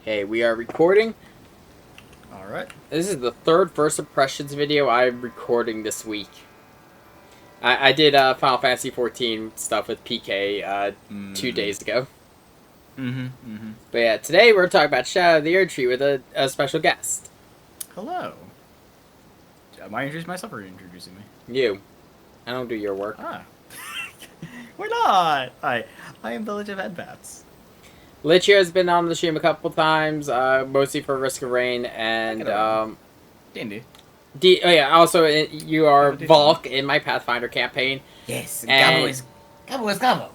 Okay, we are recording. Alright. This is the third first impressions video I'm recording this week. I did Final Fantasy 14 stuff with PK 2 days ago. But yeah, today we're talking about Shadow of the Erdtree with a special guest. Hello. Am I introducing myself or are you introducing me? You. I don't do your work. Ah. Why not? I am Village of Headbats. Lich here has been on the stream a couple times, mostly for Risk of Rain and D&D. Oh yeah, also you are Volk in my Pathfinder campaign. Yes, and Gabo is Gabo.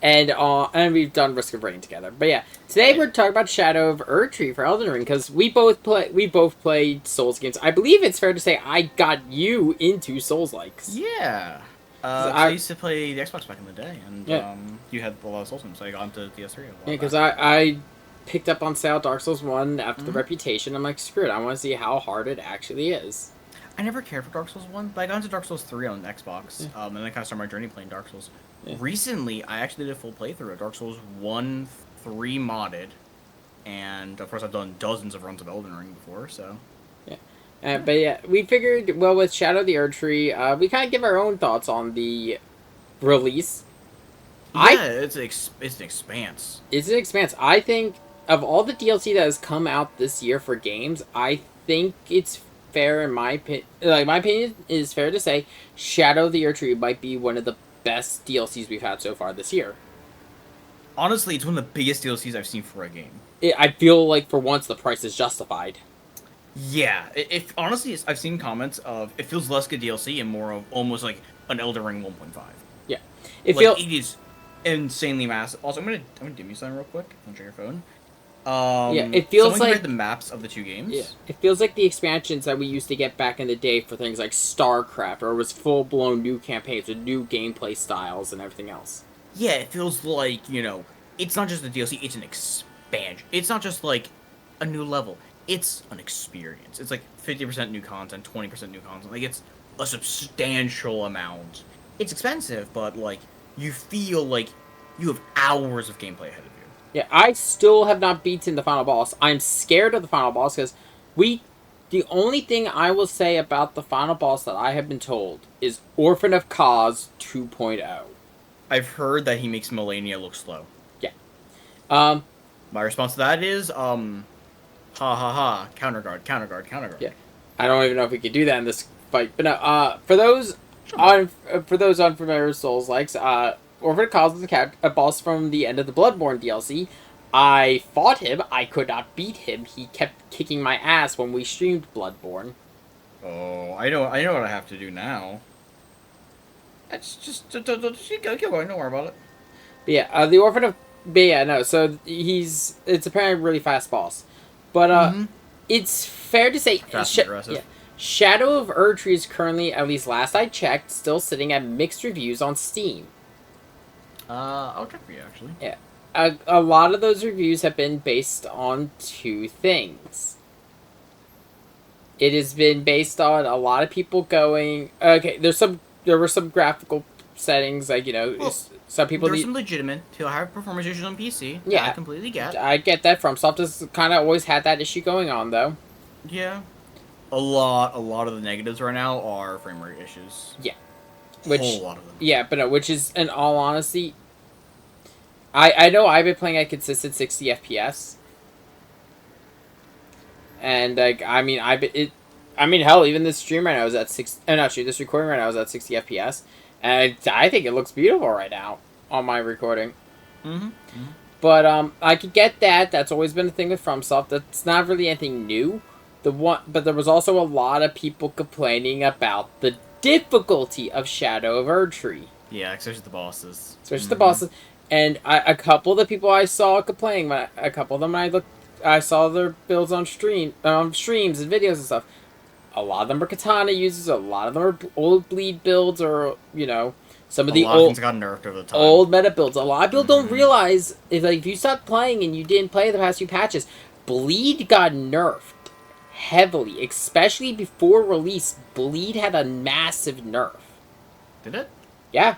And we've done Risk of Rain together. But yeah, today we're talking about Shadow of Erdtree for Elden Ring because we both played Souls games. I believe it's fair to say I got you into Souls likes. Yeah. I used to play the Xbox back in the day, and you had a lot of Souls games, so I got into PS3. Yeah, because I picked up on sale Dark Souls 1 after the Reputation. I'm like, screw it, I want to see how hard it actually is. I never cared for Dark Souls 1, but I got into Dark Souls 3 on Xbox, and then I kind of started my journey playing Dark Souls. Yeah. Recently, I actually did a full playthrough of Dark Souls 1, 3 modded, and of course I've done dozens of runs of Elden Ring before, so... But yeah, we figured, well, with Shadow of the Erdtree, we kind of give our own thoughts on the release. Yeah, it's an expanse. It's an expanse. I think, of all the DLC that has come out this year for games, I think it's fair in my opinion, my opinion is fair to say, Shadow of the Erdtree might be one of the best DLCs we've had so far this year. Honestly, it's one of the biggest DLCs I've seen for a game. I feel like, for once, the price is justified. Yeah, honestly, I've seen comments of it feels less like a DLC and more of almost like an Elden Ring 1.5. Yeah, it is insanely massive. Also, I'm gonna dim you something real quick. Don't check your phone. Yeah, it feels someone like the maps of the two games. Yeah, it feels like the expansions that we used to get back in the day for things like StarCraft, or it was full blown new campaigns with new gameplay styles and everything else. Yeah, it feels like, it's not just a DLC; it's an expansion. It's not just like a new level. It's an experience. It's like 50% new content, 20% new content. Like, it's a substantial amount. It's expensive, but, like, you feel like you have hours of gameplay ahead of you. Yeah, I still have not beaten the final boss. I'm scared of the final boss because the only thing I will say about the final boss that I have been told is Orphan of Kos 2.0. I've heard that he makes Melania look slow. Yeah. My response to that is, ha ha ha, counter guard. Yeah. I don't even know if we could do that in this fight. But no, for those unfamiliar with Souls likes, Orphan of Kos is a boss from the end of the Bloodborne DLC. I fought him. I could not beat him. He kept kicking my ass when we streamed Bloodborne. Oh, I know what I have to do now. That's just keep going. Don't worry about it. But yeah, the Orphan of... But yeah, no, so it's apparently a really fast boss. But it's fair to say... Fast and aggressive. Yeah, Shadow of Erdtree is currently, at least last I checked, still sitting at mixed reviews on Steam. I'll check for you, actually. Yeah. A lot of those reviews have been based on two things. It has been based on a lot of people going... Okay, there were some graphical settings, like, some people... There's some legitimate to high performance issues on PC. Yeah. I completely get. I get that. FromSoft has kind of always had that issue going on, though. Yeah. A lot of the negatives right now are frame rate issues. Yeah. A whole lot of them. Yeah, but no, which is, in all honesty... I know I've been playing at consistent 60 FPS. And, like, hell, even this stream right now is at this recording right now is at 60 FPS. And I think it looks beautiful right now on my recording. But, I could get that. That's always been a thing with FromSoft. That's not really anything new. But there was also a lot of people complaining about the difficulty of Shadow of Erdtree. Yeah, especially the bosses. The bosses. And a couple of the people I saw complaining, a couple of them I saw their builds on streams and videos and stuff. A lot of them are katana users, a lot of them are old bleed builds, or, some of the old things got nerfed over the time. Old meta builds. A lot of people don't realize, if you stopped playing and you didn't play the past few patches, bleed got nerfed heavily, especially before release. Bleed had a massive nerf. Did it? Yeah.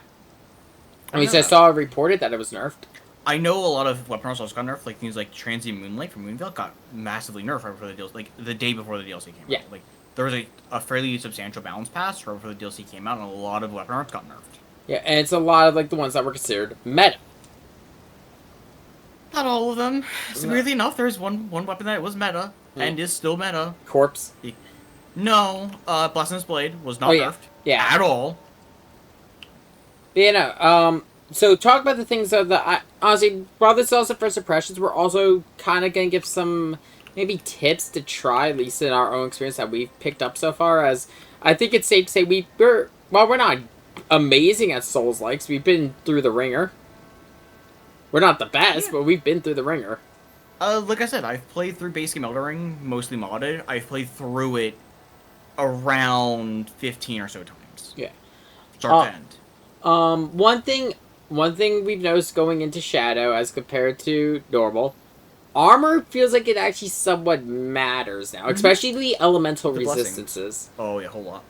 I saw it reported that it was nerfed. I know a lot of weapon arsenals got nerfed, like things like Transient Moonlight from Moonveil got massively nerfed right before the DLC, like the day before the DLC came Yeah. out. Like there was a fairly substantial balance pass right before the DLC came out, and a lot of weapon arts got nerfed. Yeah, and it's a lot of like the ones that were considered meta. Not all of them. So weirdly enough, there's one weapon that was meta and is still meta. Corpse. No, Blasphemous Blade was not nerfed. Yeah. At all. But, you know, so talk about the things that honestly, while this is also first impressions, we're also kind of going to give some maybe tips to try, at least in our own experience that we've picked up so far, as I think it's safe to say while we're not amazing at Souls-likes, we've been through the ringer. We're not the best, but we've been through the ringer. Like I said, I've played through base game Elden Ring, mostly modded. I've played through it around 15 or so times. Yeah. Start to end. One thing we've noticed going into Shadow as compared to normal, armor feels like it actually somewhat matters now, especially the elemental resistances. Oh yeah, a whole lot.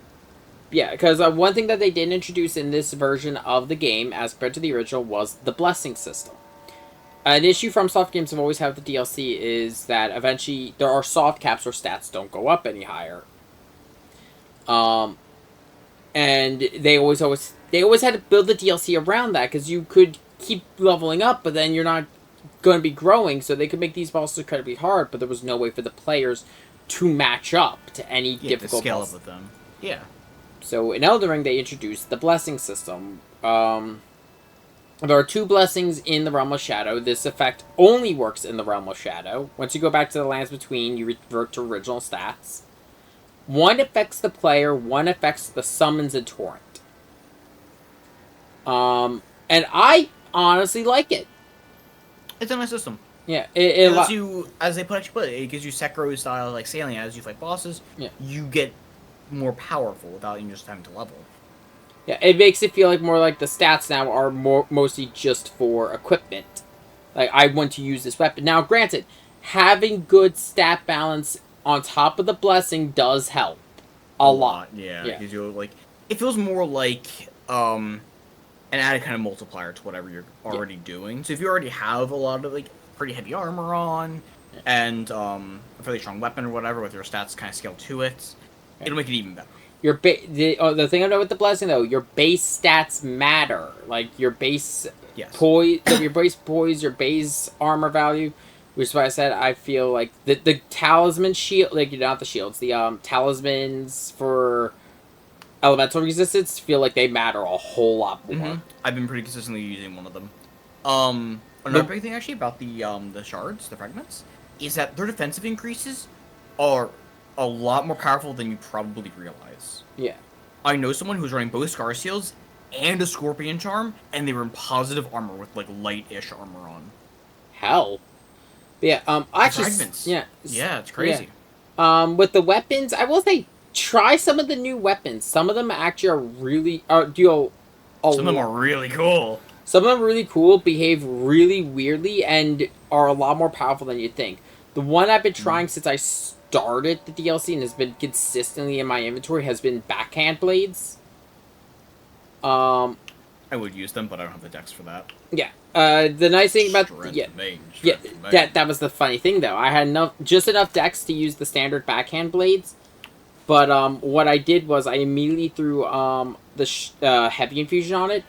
Yeah, because one thing that they did introduce in this version of the game, as compared to the original, was the blessing system. An issue from soft games have always had with the DLC is that eventually there are soft caps where stats don't go up any higher. And they always had to build the DLC around that, because you could keep leveling up, but then you're not going to be growing, so they could make these bosses incredibly hard, but there was no way for the players to match up to any difficult scale boss. up with them. Yeah. So in Elden Ring, they introduced the blessing system. There are 2 blessings in the Realm of Shadow. This effect only works in the Realm of Shadow. Once you go back to the Lands Between, you revert to original stats. 1 affects the player, 1 affects the summons and torrent. And I honestly like it. It's a nice system. Yeah, it lets you, as they put it gives you Sekiro style like sailing as you fight bosses. Yeah. You get more powerful without you just having to level. Yeah, it makes it feel like more like the stats now are mostly just for equipment. Like, I want to use this weapon. Now, granted, having good stat balance on top of the blessing does help a lot. Yeah. It gives you, like, it feels more like an added kind of multiplier to whatever you're already doing. So if you already have a lot of, like, pretty heavy armor on and a fairly strong weapon or whatever with your stats kind of scaled to it, it'll make it even better. The thing I know with the blessing, though, your base stats matter. Like, your base poise, your base armor value, which is why I said I feel like the talisman shield, like, not the shields, the talismans for elemental resistance feel like they matter a whole lot more. Mm-hmm. I've been pretty consistently using one of them. Another big thing, actually, about the shards, the fragments, is that their defensive increases are a lot more powerful than you probably realize. Yeah. I know someone who's running both Scar Seals and a Scorpion Charm, and they were in positive armor with, like, light-ish armor on. Hell. Yeah, actually... Fragments. Yeah. Yeah, it's crazy. Yeah. With the weapons, I will say, try some of the new weapons. Some of them actually are really... Some of them are really cool. Some of them are really cool, behave really weirdly, and are a lot more powerful than you think. The one I've been trying since I started the DLC and has been consistently in my inventory has been backhand blades. I would use them, but I don't have the dex for that. Yeah. The nice thing about that was the funny thing though. I had just enough dex to use the standard backhand blades, but what I did was I immediately threw the heavy infusion on it,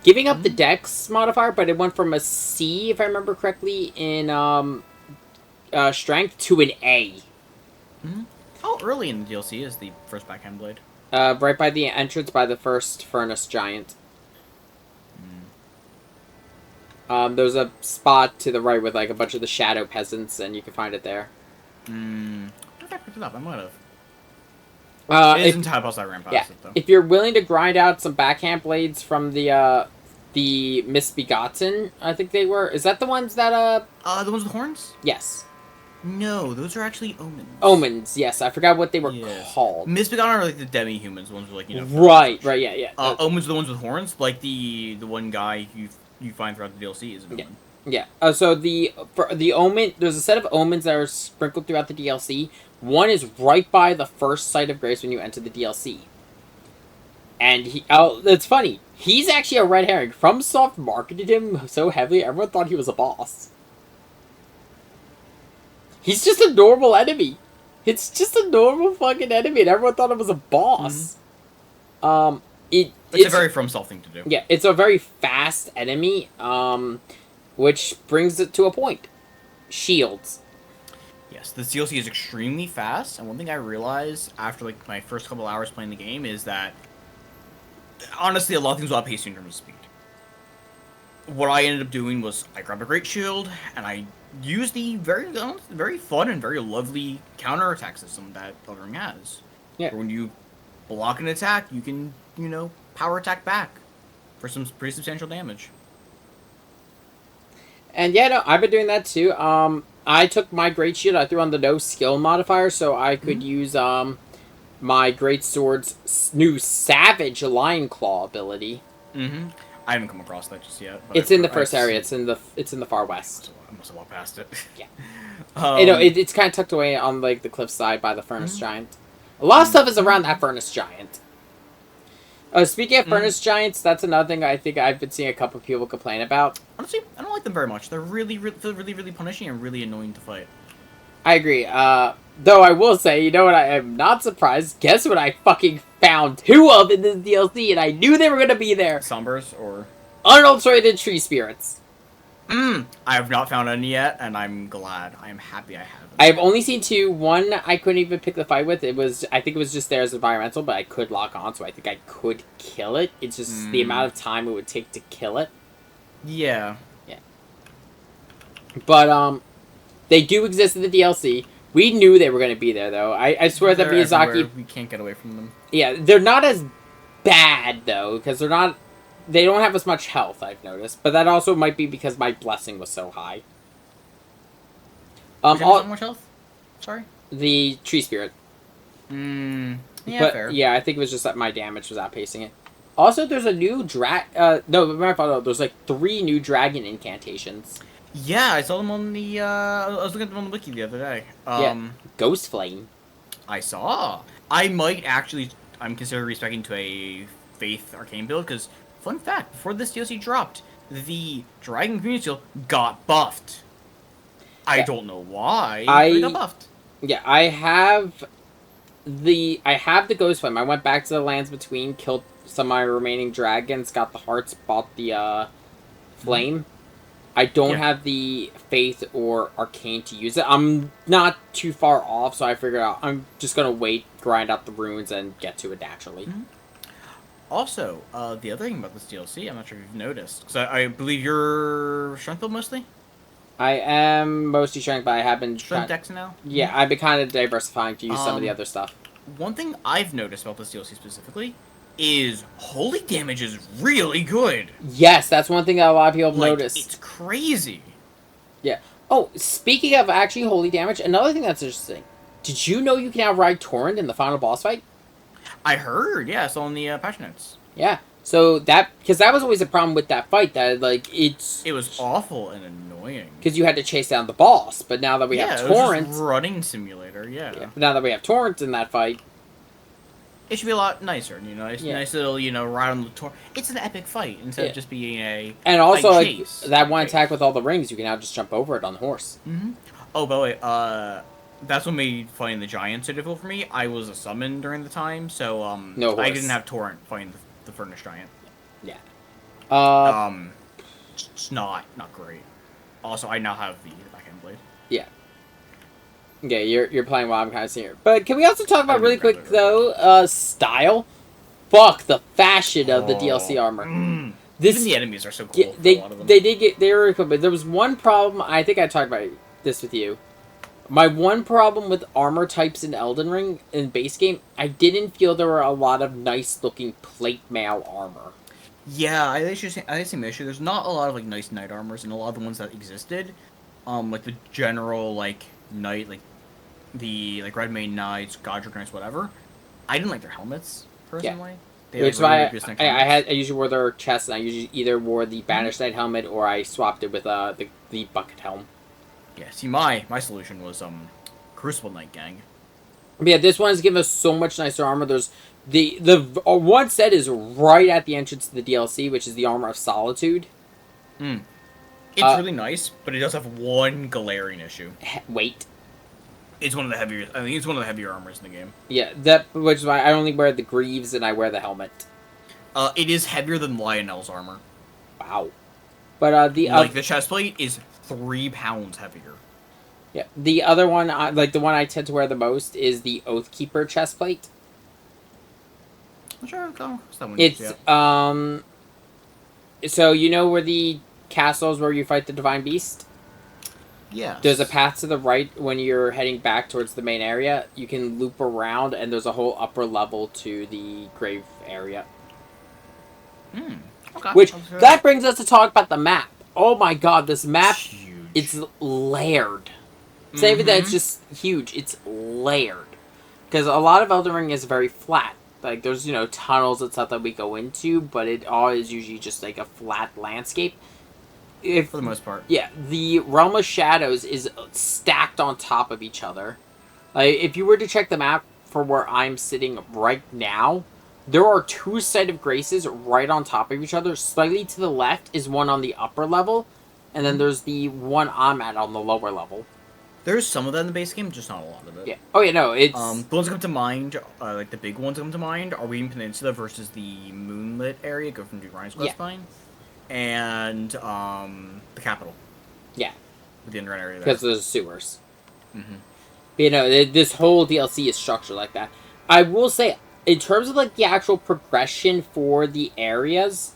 giving up the dex modifier, but it went from a C, if I remember correctly, in strength to an A. Mm-hmm. How early in the DLC is the first backhand blade? Right by the entrance by the first furnace giant. There's a spot to the right with like a bunch of the shadow peasants, and you can find it there. I don't know if I picked it up. I might have. It isn't how I ran past it, though. If you're willing to grind out some backhand blades from the Misbegotten, I think they were. Is that the ones that the ones with horns? Yes. No, those are actually omens. Omens, yes. I forgot what they were called. Misbegotten are like the demi-humans, the ones with like, you know... Right, yeah. Omens are the ones with horns, like the one guy you find throughout the DLC is an omen. Yeah. So the omen, there's a set of omens that are sprinkled throughout the DLC. One is right by the first site of grace when you enter the DLC. And it's funny. He's actually a red herring. FromSoft marketed him so heavily, everyone thought he was a boss. He's just a normal enemy. It's just a normal fucking enemy, and everyone thought it was a boss. Mm-hmm. It's a very FromSoft thing to do. Yeah, it's a very fast enemy, which brings it to a point. Shields. Yes, the DLC is extremely fast, and one thing I realized after like my first couple hours playing the game is that honestly a lot of things will outpace you in terms of speed. What I ended up doing was I grabbed a great shield and I used the very fun and very lovely counterattack system that Elden Ring has. Yeah. When you block an attack, you can, power attack back for some pretty substantial damage. And yeah, no, I've been doing that too. I took my great shield, I threw on the no skill modifier so I could use my great sword's new Savage Lion Claw ability. Mm-hmm. I haven't come across that just yet. It's in the first area. It's in the far west. I must have walked past it. Yeah. It's kind of tucked away on like the cliffside by the Furnace Giant. A lot of stuff is around that Furnace Giant. Speaking of Furnace Giants, that's another thing I think I've been seeing a couple of people complain about. Honestly, I don't like them very much. They're really punishing and really annoying to fight. I agree. Though I will say, you know what? I am not surprised. Guess what I fucking found 2 of in this DLC, and I knew they were going to be there. Sombers or unadulterated tree spirits. I have not found any yet, and I'm glad. I am happy I haven't. I have only seen 2. One I couldn't even pick the fight with. I think it was just there as environmental, but I could lock on, so I think I could kill it. It's just the amount of time it would take to kill it. Yeah. Yeah. But, they do exist in the DLC. We knew they were going to be there, though. I swear that Miyazaki... Everywhere. We can't get away from them. Yeah, they're not as bad, though, because they're not... They don't have as much health, I've noticed. But that also might be because my blessing was so high. How much health? Sorry? The tree spirit. Yeah, fair. Yeah, I think it was just that my damage was outpacing it. Also, there's a new there's like 3 new dragon incantations. Yeah, I saw them on the, I was looking at them on the wiki the other day. Ghost Flame. I saw. I'm considering respecting to a Faith Arcane build, because, fun fact, before this DLC dropped, the Dragon Community Seal got buffed. I don't know why, but it got buffed. Yeah, I have the Ghost Flame. I went back to the Lands Between, killed some of my remaining dragons, got the hearts, bought the, flame. I don't have the Faith or Arcane to use it. I'm not too far off, so I figured out I'm just going to wait, grind out the runes, and get to it naturally. Also, the other thing about this DLC, I'm not sure if you've noticed, because I believe you're strength build mostly? I am mostly strength, but I have been... Strength dex now? Yeah, I've been kind of diversifying to use some of the other stuff. One thing I've noticed about this DLC specifically is holy damage is really good. Yes, that's one thing that a lot of people noticed. It's crazy. Yeah. Oh, speaking of actually holy damage, another thing that's interesting. Did you know you can outride Torrent in the final boss fight? I heard, yeah, it's on the patch notes. Yeah. So because that was always a problem with that fight, that it was awful and annoying. Because you had to chase down the boss, but now that we have Torrent, it was just running simulator, yeah. But now that we have Torrent in that fight, it should be a lot nicer, nice little, ride on the Torrent. It's an epic fight instead of just being a and also that one attack with all the rings, you can now just jump over it on the horse. Oh, by the way, that's what made fighting the giants so difficult for me. I was a summon during the time, so I didn't have Torrent fighting the Furnace Giant. Yeah. It's not great. Also, I now have the backhand blade. Yeah. Yeah, you're playing while I'm kind of seeing it. But can we also talk about really quick though, style? Fuck the fashion of the DLC armor. Even the enemies are so cool. They were really cool, but there was one problem. I think I talked about this with you. My one problem with armor types in Elden Ring in base game, I didn't feel there were a lot of nice looking plate mail armor. Yeah, I think the issue. There's not a lot of nice knight armors, and a lot of the ones that existed, like the general knight, the Red Mane Knights, Godric Knights, whatever. I didn't like their helmets personally. Yeah. Which is why I usually wore their chests, and I usually either wore the Banished Knight helmet or I swapped it with the bucket helm. Yeah, see, my solution was Crucible Knight Gang. But yeah, this one has given us so much nicer armor. There's the one set is right at the entrance to the DLC, which is the Armor of Solitude. Hmm. It's really nice, but it does have one glaring issue. Weight. It's one of the heavier. I think it's one of the heavier armors in the game. Yeah, that which is why I only wear the greaves and I wear the helmet. It is heavier than Lionel's armor. Wow. But the the chest plate is 3 pounds heavier. Yeah, the other one, like the one I tend to wear the most, is the Oathkeeper chest plate. I'm sure that one. It's So you know where the castle is where you fight the Divine Beast? Yes. There's a path to the right when you're heading back towards the main area. You can loop around, and there's a whole upper level to the grave area. Okay. Which, that brings us to talk about the map. Oh my god, this map, it's layered. It's not even that it's just huge, it's layered. Because a lot of Elden Ring is very flat. Like, there's, tunnels and stuff that we go into, but it all is usually just like a flat landscape. For the most part. Yeah, the Realm of Shadows is stacked on top of each other. Like, if you were to check the map for where I'm sitting right now, there are 2 Site of Graces right on top of each other. Slightly to the left is one on the upper level, and then there's the one I'm at on the lower level. There's some of that in the base game, just not a lot of it. Yeah. Oh, yeah, no, it's... the ones that come to mind, like the big ones that come to mind, are Weaving Peninsula versus the Moonlit area, go from Ryan's Questline, and the capital. Yeah. With the underground area there. Because there's sewers. This whole DLC is structured like that. I will say, in terms of, like, the actual progression for the areas...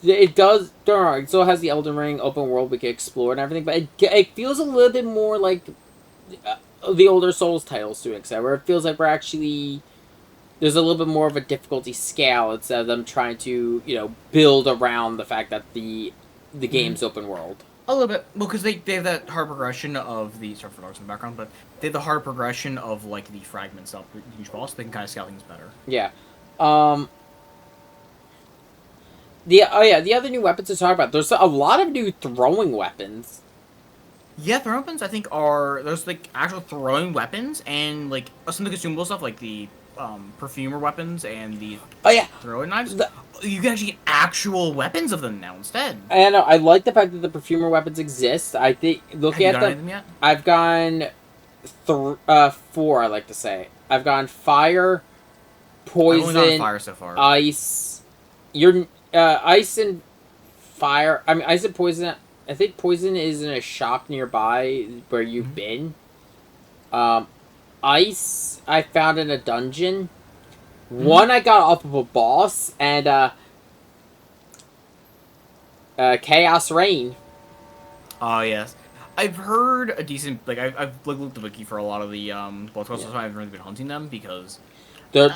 It does. It still has the Elden Ring open world we can explore and everything, but it feels a little bit more like the older Souls titles to an extent, where it feels like we're actually there's a little bit more of a difficulty scale instead of them trying to build around the fact that the game's open world. A little bit, well, because they have that hard progression of the sorry for dogs in the background, but they have the hard progression of like the fragment stuff with each boss. They can kind of scale things better. Yeah. The other new weapons to talk about. There's a lot of new throwing weapons. Yeah, throwing weapons I think there's like actual throwing weapons and like some of the consumable stuff like the perfumer weapons and the throwing knives. You can actually get actual weapons of them now instead. I know. I like the fact that the perfumer weapons exist. I think looking at them yet? I've gone 4. I like to say I've gone fire, poison, I've only gone fire so far. Ice. Ice and fire. I mean, ice and poison. I think poison is in a shop nearby where you've been. Ice, I found in a dungeon. One I got off of a boss, and Chaos Rain. Oh yes, I've heard a decent I've looked at the wiki for a lot of the boss quests. I haven't really been hunting them because there's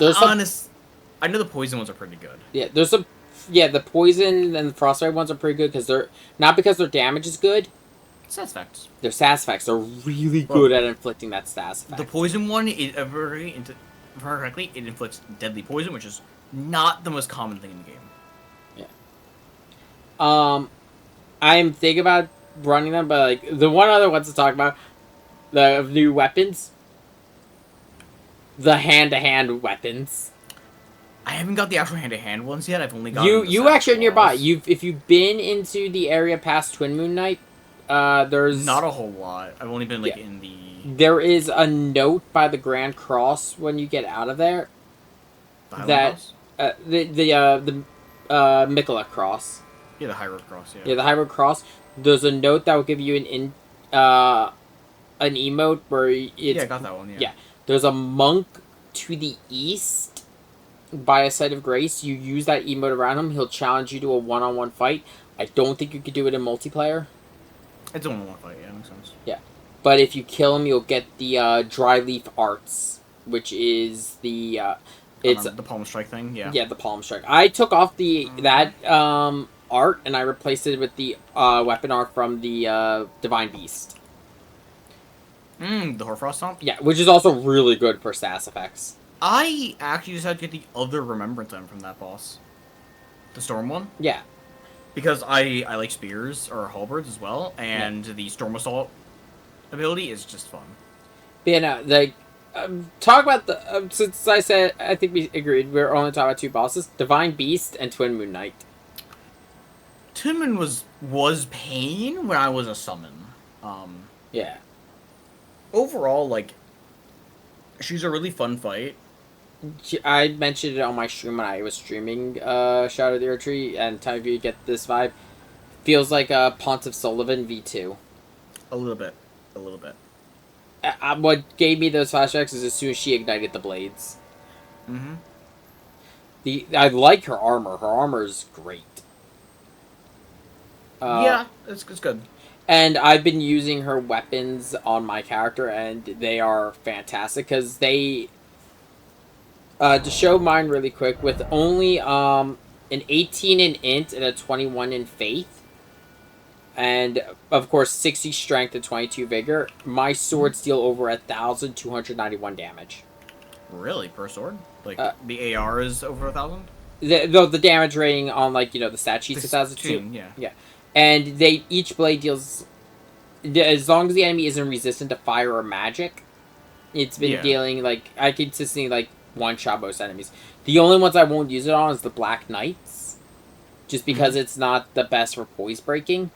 I know the poison ones are pretty good. Yeah, there's some. Yeah, the poison and the frostbite ones are pretty good because they're not because their damage is good. Stats effects. Their stats effects are really good at inflicting that stats effect. The poison one is correctly, it inflicts deadly poison, which is not the most common thing in the game. Yeah. I'm thinking about running them, but like the one other ones to talk about, the new weapons, the hand-to-hand weapons. I haven't got the actual hand-to-hand ones yet. I've only got you actually are nearby. If you've been into the area past Twin Moon Night, there's not a whole lot. I've only been in the. There is a note by the Grand Cross when you get out of there. The Mikola Cross. Yeah, the High Road Cross. Yeah, the High Road Cross. There's a note that will give you an emote where it's... I got that one. Yeah, there's a monk to the east by a Site of Grace. You use that emote around him. He'll challenge you to a one-on-one fight. I don't think you could do it in multiplayer. It's a one-on-one fight. Yeah, makes sense. Yeah, but if you kill him, you'll get the Dry Leaf Arts, which is the it's the Palm Strike thing. Yeah. Yeah, the Palm Strike. I took off that art and I replaced it with the weapon art from the Divine Beast. The Hoarfrost Stomp? Yeah, which is also really good for stats effects. I actually decided to get the other Remembrance item from that boss. The Storm one? Yeah. Because I like spears, or halberds as well, and the Storm Assault ability is just fun. But yeah, no, Talk about the since I said I think we agreed we're only talking about two bosses: Divine Beast and Twin Moon Knight. Tinman was pain when I was a summon. Yeah. Overall, like, she's a really fun fight. I mentioned it on my stream when I was streaming Shadow of the Erdtree, and time of you get this vibe. Feels like Pontiff Sullivan V2. A little bit. A little bit. What gave me those flashbacks is as soon as she ignited the blades. Mm-hmm. I like her armor. Her armor is great. Yeah, it's good. And I've been using her weapons on my character, and they are fantastic because they. To show mine really quick, with only an 18 in int and a 21 in faith, and of course 60 strength and 22 vigor, my swords deal over 1,291 damage. Really, per sword? Like the AR is over 1,000? The damage rating on the stat sheets 1,002. Yeah. And they each blade deals, as long as the enemy isn't resistant to fire or magic, it's been dealing I consistently one-shot most enemies. The only ones I won't use it on is the Black Knights, just because it's not the best for poise breaking.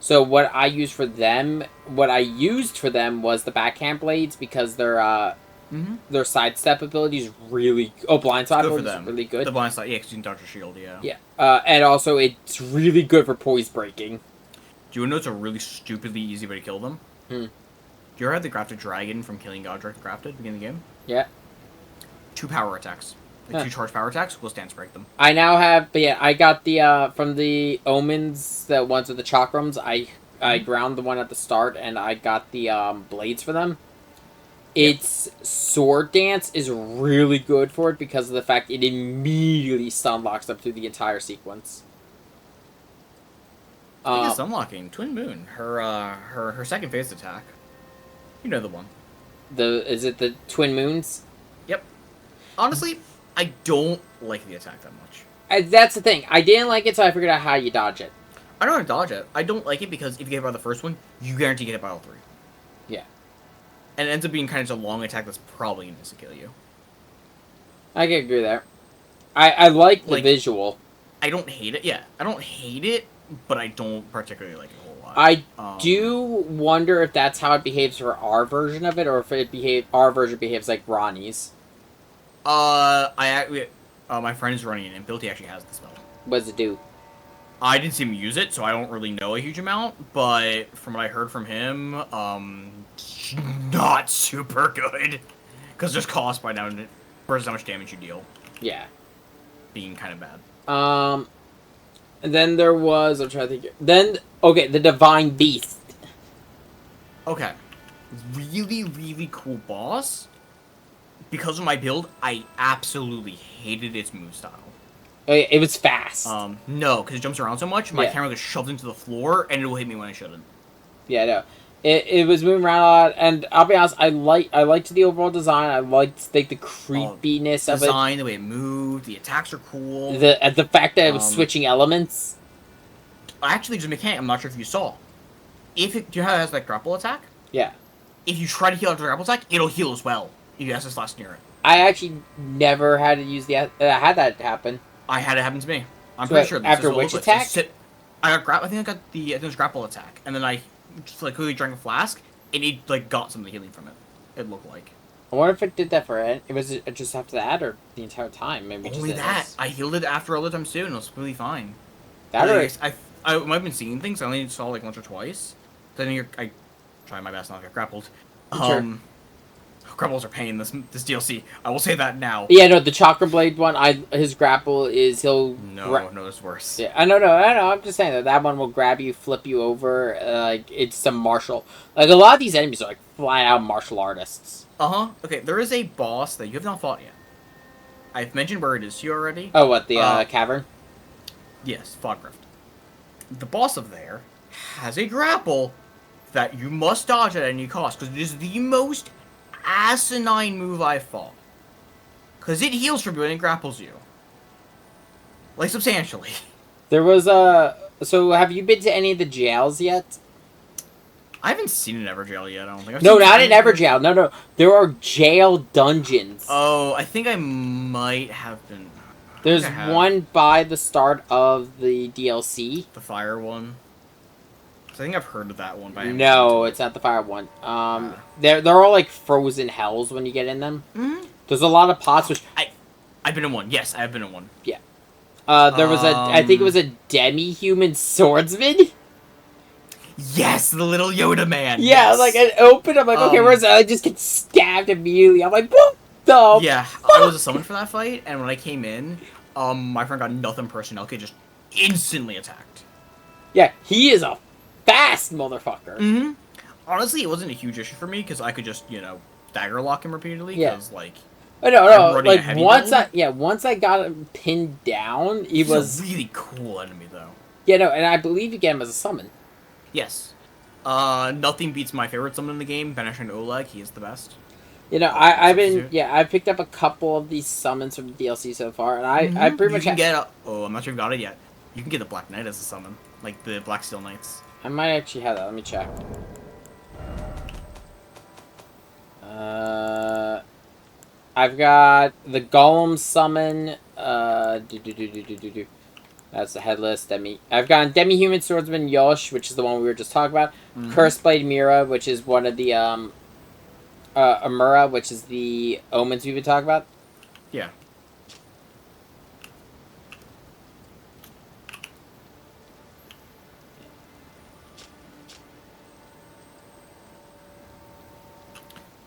So what I used for them was the backhand blades, because their sidestep ability is really blindside ability is really good. The blindside, because you can dodge your shield, yeah. Yeah, and also it's really good for poise breaking. Do you know it's a really stupidly easy way to kill them? Do you ever have the Grafted Dragon from Killing Godric Grafted beginning of the game? Yeah. 2 power attacks. 2 charge power attacks will stance break them. I now have, I got the, from the Omens, the ones with the chakrams, I ground the one at the start, and I got the, blades for them. Its sword dance is really good for it because of the fact it immediately stun locks them through the entire sequence. I guess unlocking Twin Moon, her second phase attack. You know the one. Is it the Twin Moons? Yep. Honestly, I don't like the attack that much. That's the thing. I didn't like it, so I figured out how you dodge it. I don't know how to dodge it. I don't like it because if you get hit by the first one, you guarantee you get hit by all 3. Yeah. And it ends up being kind of a long attack that's probably going to kill you. I can agree there. I like the visual. I don't hate it. Yeah, I don't hate it, but I don't particularly like it a whole lot. I do wonder if that's how it behaves for our version of it, or if our version behaves like Ronnie's. My friend is running it, and Bilty actually has the spell. What does it do? I didn't see him use it, so I don't really know a huge amount, but from what I heard from him, not super good. Because there's cost by now versus how much damage you deal. Yeah. Being kind of bad. And then there was, I'm trying to think. The Divine Beast. Okay. Really, really cool boss. Because of my build, I absolutely hated its move style. It was fast. No, because it jumps around so much, my camera gets shoved into the floor, and it will hit me when I shouldn't. Yeah, no. It was moving around a lot, and I'll be honest, I liked the overall design. I liked the creepiness of it. Design, the way it moved, the attacks are cool. The fact that it was switching elements. Actually, just a mechanic, I'm not sure if you saw. Do you know how it has grapple attack? Yeah. If you try to heal after the grapple attack, it'll heal as well. If you SS last near it. I actually never had to use had that happen. I had it happen to me. I'm pretty sure. After which attack? I think I got the grapple attack, and then I just quickly drank a flask, and it got some of the healing from it. It looked like. I wonder if it did that for it. Was it just after that, or the entire time? Maybe only just that. I healed it after all the time soon. It was really fine. That I might have been seeing things. I only saw once or twice. Then I try my best not to get grappled. Sure. Grapples are pain this DLC. I will say that now. Yeah, no, the Chakra Blade one, his grapple is No, it's worse. Yeah, I know. I'm just saying that one will grab you, flip you over. It's some martial. A lot of these enemies are flat out martial artists. Okay, there is a boss that you have not fought yet. I've mentioned where it is to you already. Oh, what, the cavern? Yes, Fogrift. The boss of there has a grapple that you must dodge at any cost, because it is the most asinine move I fought. Because it heals from you and it grapples you. Substantially. There was so have you been to any of the jails yet? I haven't seen an Everjail yet. I don't think. I've No, seen not in Everjail. Everjail. No. There are jail dungeons. Oh, I think I might have been. There's one by the start of the DLC. The fire one. I think I've heard of that one. But No, it's not the fire one. They're all like frozen hells when you get in them. Mm-hmm. There's a lot of pots which I've been in one. Yes, I've been in one. Yeah. There was I think it was a demi-human swordsman. Yes, the little Yoda man. Yeah, yes. like I opened. I'm like, okay, where's that? I just get stabbed immediately. I'm like, what the? Yeah, fuck? I was a summon for that fight, and when I came in, my friend got nothing personnel kit, just instantly attacked. Yeah, he is a fast motherfucker. Mm-hmm. Honestly, it wasn't a huge issue for me because I could just dagger lock him repeatedly. Because Oh, no. Like once I got him pinned down, He's a really cool enemy though. Yeah, no, and I believe you get him as a summon. Yes. Nothing beats my favorite summon in the game, Banishing Oleg. He is the best. I've picked up a couple of these summons from the DLC so far, and I pretty much I'm not sure if you got it yet. You can get the Black Knight as a summon, like the Black Steel Knights. I might actually have that. Let me check. I've got the Golem summon. That's the headless demi. I've got Demi-Human Swordsman Yosh, which is the one we were just talking about. Cursed Blade Mira, which is one of the Amura, which is the omens we've been talking about. Yeah.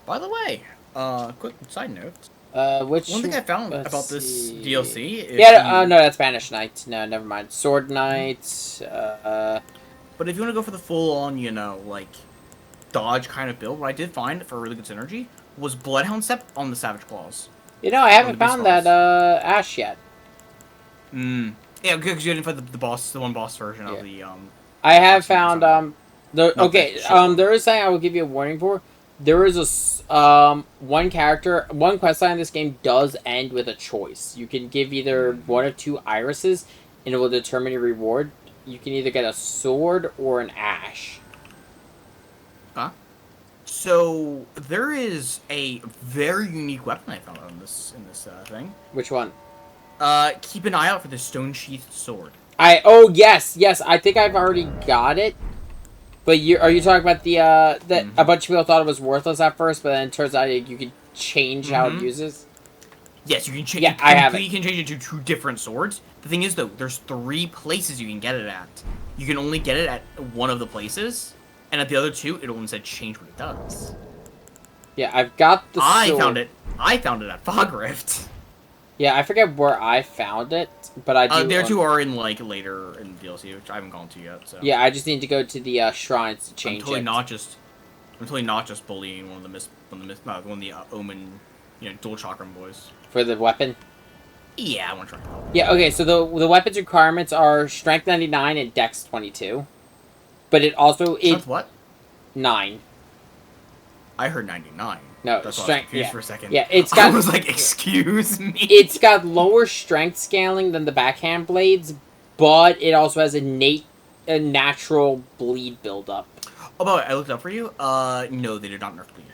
By the way, quick side note. One thing I found about this DLC is no, that's Spanish Knight. No, never mind. Sword Knight. But if you want to go for the full-on, dodge kind of build, what I did find for a really good synergy was Bloodhound Step on the Savage Claws. I haven't found that Ash yet. Yeah, because you didn't find the one boss version of the I have found there is something I will give you a warning for. There is one questline in this game does end with a choice. You can give either one or two irises, and it will determine your reward. You can either get a sword or an ash. Huh? So there is a very unique weapon I found in this thing. Which one? Keep an eye out for the stone sheathed sword. Yes. I think I've already got it. But are you talking about that a bunch of people thought it was worthless at first, but then it turns out you can change how it uses? Yes, you can change. Yeah, I have it. You can change it to 2 different swords. The thing is, though, there's 3 places you can get it at. You can only get it at one of the places, and at the other 2, it'll instead change what it does. Yeah, I've got the sword. I found it at Fog Rift. Yeah, I forget where I found it, but I do. There 2 are in later in the DLC, which I haven't gone to yet. So yeah, I just need to go to the shrines to change I'm totally not just bullying one of the Omen, dual chakram boys for the weapon. Yeah, I want to try. Yeah, okay. So the weapons requirements are Strength 99 and Dex 22, but it also what 9. I heard 99. No, that's strength. For a second. Yeah, it's got. I was like, excuse me. It's got lower strength scaling than the backhand blades, but it also has a natural bleed buildup. Oh, by the way, I looked up for you. No, they did not nerf bleed.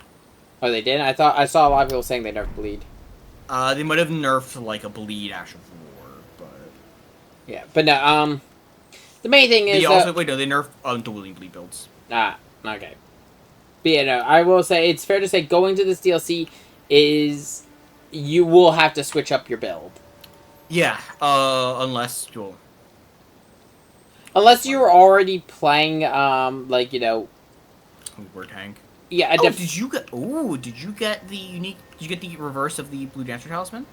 Oh, they did? I saw a lot of people saying they nerfed bleed. They might have nerfed a bleed Ash of War, but yeah, but no. The main thing is they nerfed dueling bleed builds. Okay. But yeah, no, I will say it's fair to say going to this DLC is you will have to switch up your build. Yeah, unless you're already playing Word Tank. Yeah, did you get the unique? Did you get the reverse of the Blue Dancer talisman?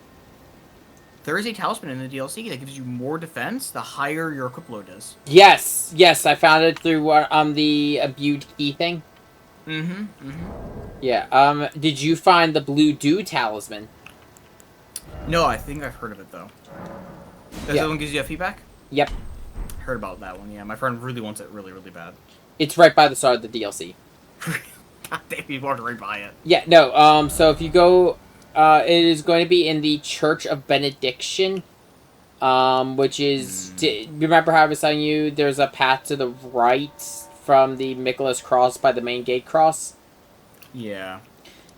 There is a talisman in the DLC that gives you more defense the higher your equip load is. Yes, I found it through the imbued key thing. Yeah. Did you find the Blue Dew talisman? No, I think I've heard of it though. That one gives you a feedback? Yep. Heard about that one. Yeah, my friend really wants it really, really bad. It's right by the start of the DLC. God damn, you walked right by it. Yeah. No. So if you go, it is going to be in the Church of Benediction, which is. Remember how I was telling you? There's a path to the right from the Nicholas Cross by the main gate cross. Yeah.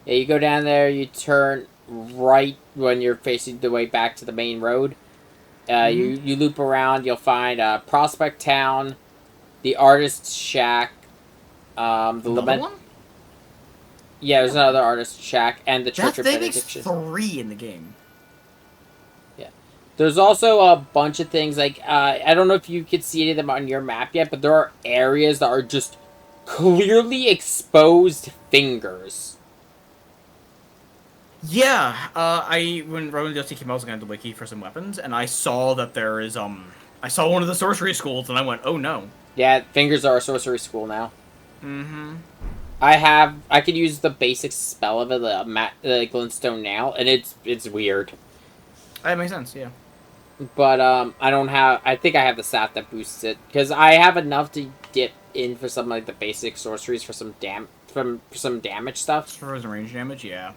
Yeah, you go down there, you turn right when you're facing the way back to the main road. You loop around, you'll find Prospect Town, the Artist's Shack, the Another one? Yeah, there's another Artist's Shack, and the Church of That makes Benediction. 3 in the game. Yeah. There's also a bunch of things, like, I don't know if you could see any of them on your map yet, but there are areas that are just clearly exposed fingers. Yeah, when Roman DLC came out, I was looking at the wiki for some weapons, and I saw that there is, I saw one of the sorcery schools, and I went, oh no. Yeah, fingers are a sorcery school now. Mm-hmm. I could use the basic spell of it, the glintstone nail, and it's weird. That makes sense, yeah. But, I think I have the staff that boosts it, because I have enough to dip in for some, like, the basic sorceries for some damage stuff. For some range damage, yeah.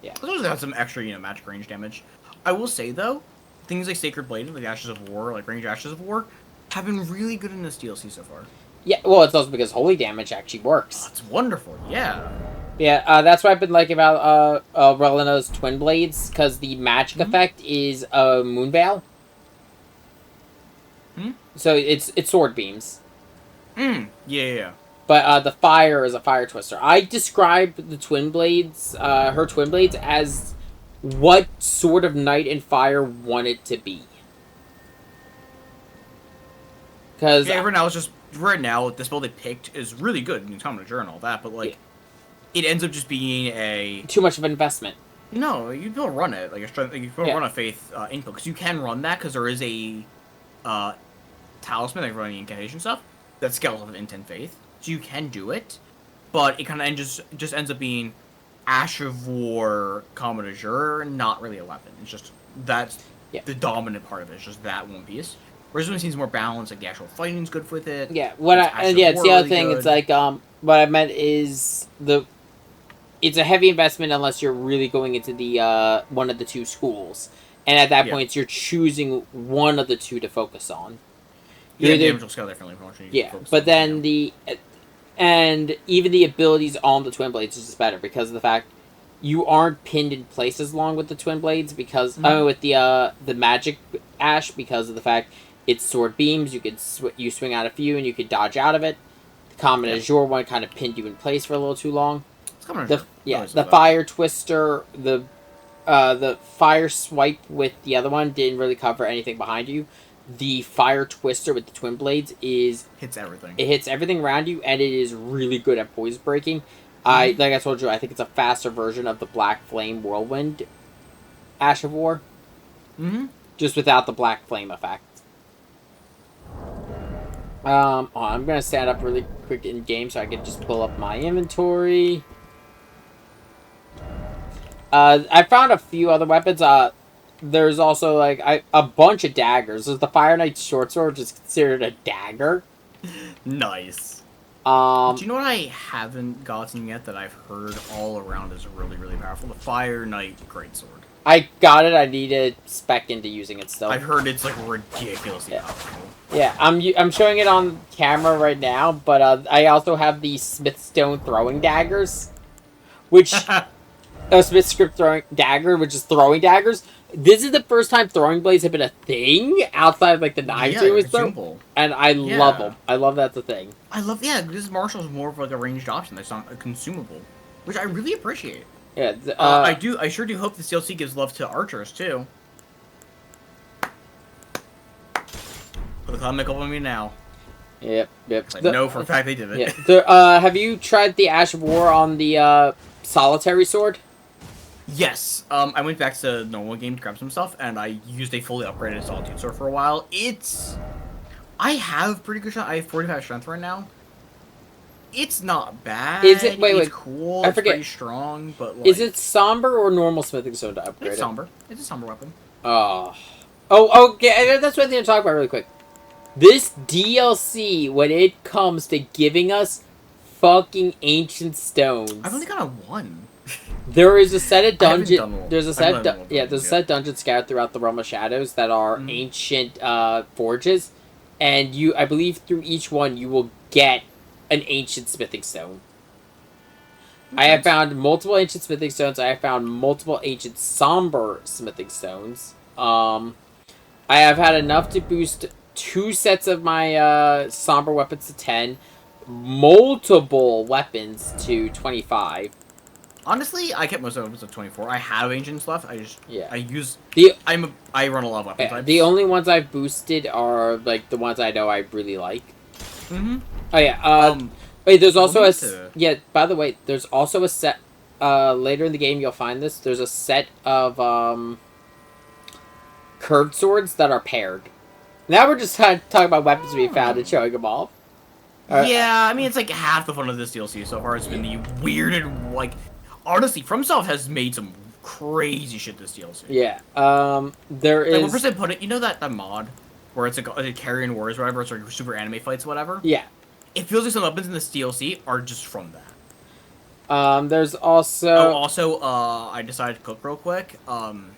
Yeah. Those have some extra, magic range damage. I will say, though, things like Sacred Blade, like Ashes of War, like Range Ashes of War, have been really good in this DLC so far. Yeah, well, it's also because holy damage actually works. Oh, it's wonderful, yeah. Yeah, that's what I've been liking about Relina's Twin Blades, because the magic effect is Moonveil. So it's sword beams. Yeah. But the fire is a fire twister. I described the Twin Blades, her Twin Blades, as what sort of Knight and Fire wanted to be. Because right now, this build they picked is really good in Common and all that, but like, it ends up just being too much of an investment. No, you don't run it like a strength. You don't run a faith input because you can run that because there is a talisman like running incantation stuff that scales off of intent faith. So you can do it, but it kind of just ends up being Ash of War Common Azure, not really a weapon. It's just that's the dominant part of it. It's just that one piece. Whereas when it seems more balanced, like the actual fighting's good with it. Yeah, it's the other thing. Good. It's like what I meant is it's a heavy investment unless you're really going into the one of the two schools, and at that point you're choosing one of the two to focus on. Damage will scale differently. But then and even the abilities on the Twin Blades is just better because of the fact you aren't pinned in place as long with the Twin Blades because with the magic Ash because of the fact it's sword beams. You could you swing out a few and you could dodge out of it. The Common Azure one kind of pinned you in place for a little too long. The fire twister, the fire swipe with the other one didn't really cover anything behind you. The fire twister with the Twin Blades hits everything. It hits everything around you, and it is really good at poise breaking. Like I told you, I think it's a faster version of the Black Flame Whirlwind Ash of War. Just without the Black Flame effect. I'm gonna stand up really quick in game so I can just pull up my inventory. I found a few other weapons. There's also like a bunch of daggers. There's the Fire Knight's short sword, which is considered a dagger. Nice. Do you know what I haven't gotten yet that I've heard all around is really, really powerful? The Fire Knight greatsword. I got it. I need to spec into using it still. I've heard it's like ridiculously powerful. Yeah, I'm showing it on camera right now, but I also have the Smithstone throwing daggers, which Smith script throwing dagger, which is throwing daggers. This is the first time throwing blades have been a thing outside of like the knives and I love them. I love that's a thing. This martial is more of like a ranged option that's not a consumable, which I really appreciate. Yeah, I sure do hope the DLC gives love to archers too. Put the comic up on me now. Yep. I know for a fact they did it. Yeah. Have you tried the Ash of War on the solitary sword? Yes. I went back to the normal game to grab some stuff, and I used a fully upgraded Solitude Sword for a while. I have pretty good shot. I have 45 strength right now. It's not bad. Is it? Wait. It's cool. I forget. It's pretty strong, but like, is it somber or normal smithing stone to upgrade? It's somber. It's a somber weapon. Oh, okay. That's what I need to talk about really quick. This DLC, when it comes to giving us fucking ancient stones, I've only got one. There is a set of dungeon. There's a set. There's a set of dungeons scattered throughout the Realm of Shadows that are ancient forges, and I believe through each one you will get an ancient smithing stone. I have found multiple ancient smithing stones. I have found multiple ancient somber smithing stones. I have had enough to boost 2 sets of my somber weapons to 10, multiple weapons to 25. Honestly, I kept most of them at 24. I have ancients left. I run a lot of weapon types. The only ones I've boosted are like the ones I know I really like. Mm-hmm. Oh yeah. Wait, there's also yeah. By the way, there's also a set. Later in the game, you'll find this. There's a set of curved swords that are paired. Now we're just talking about weapons we found and showing them off. Yeah, I mean it's like half the fun of this DLC so far. It's been the weird and like. Honestly, FromSoft has made some crazy shit this DLC. Yeah. There is. Like, 1% put it. You know that mod where it's like a Carrion Wars or whatever. It's like super anime fights, whatever. Yeah. It feels like some weapons in this DLC are just from that. There's also. Oh, also, I decided to cook real quick. Cooking.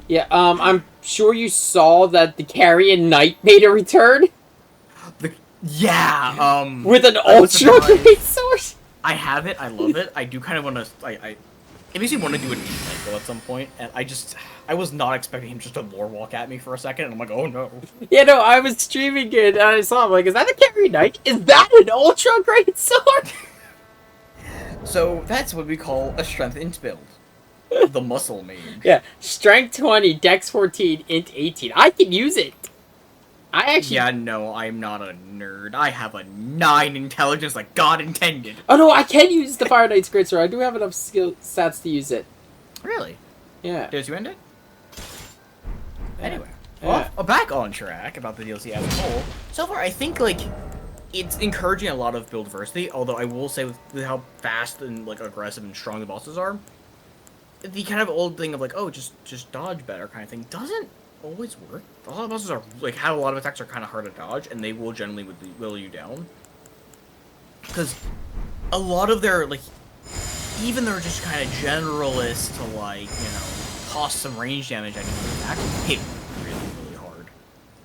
Yeah. I'm sure you saw that the Carrion Knight made a return. Yeah. With an ultra great sword. I have it. I love it. I do kind of want to. It makes me want to do a Nightfall at some point, and I was not expecting him just to lore walk at me for a second, and I'm like, oh no. Yeah, no, I was streaming it, and I saw him, like, is that a Carrion Knight? Is that an ultra great sword? So that's what we call a strength int build. The muscle mage. Yeah, strength 20, dex 14, int 18. I can use it. I actually... Yeah, no, I'm not a nerd. I have a 9 intelligence like God intended. Oh no, I can use the Fire Knight's Great Sword. I do have enough skill stats to use it. Really? Yeah. Did you end it? Yeah. Anyway. Yeah. Well, back on track about the DLC as a whole. So far, I think, like, it's encouraging a lot of build diversity, although I will say with how fast and, like, aggressive and strong the bosses are, the kind of old thing of, like, oh, just dodge better kind of thing doesn't always work. A lot of bosses are like have a lot of attacks are kind of hard to dodge, and they will generally will you down. Because a lot of their like, even they're just kind of generalists to like toss some range damage at you attacks hit really hard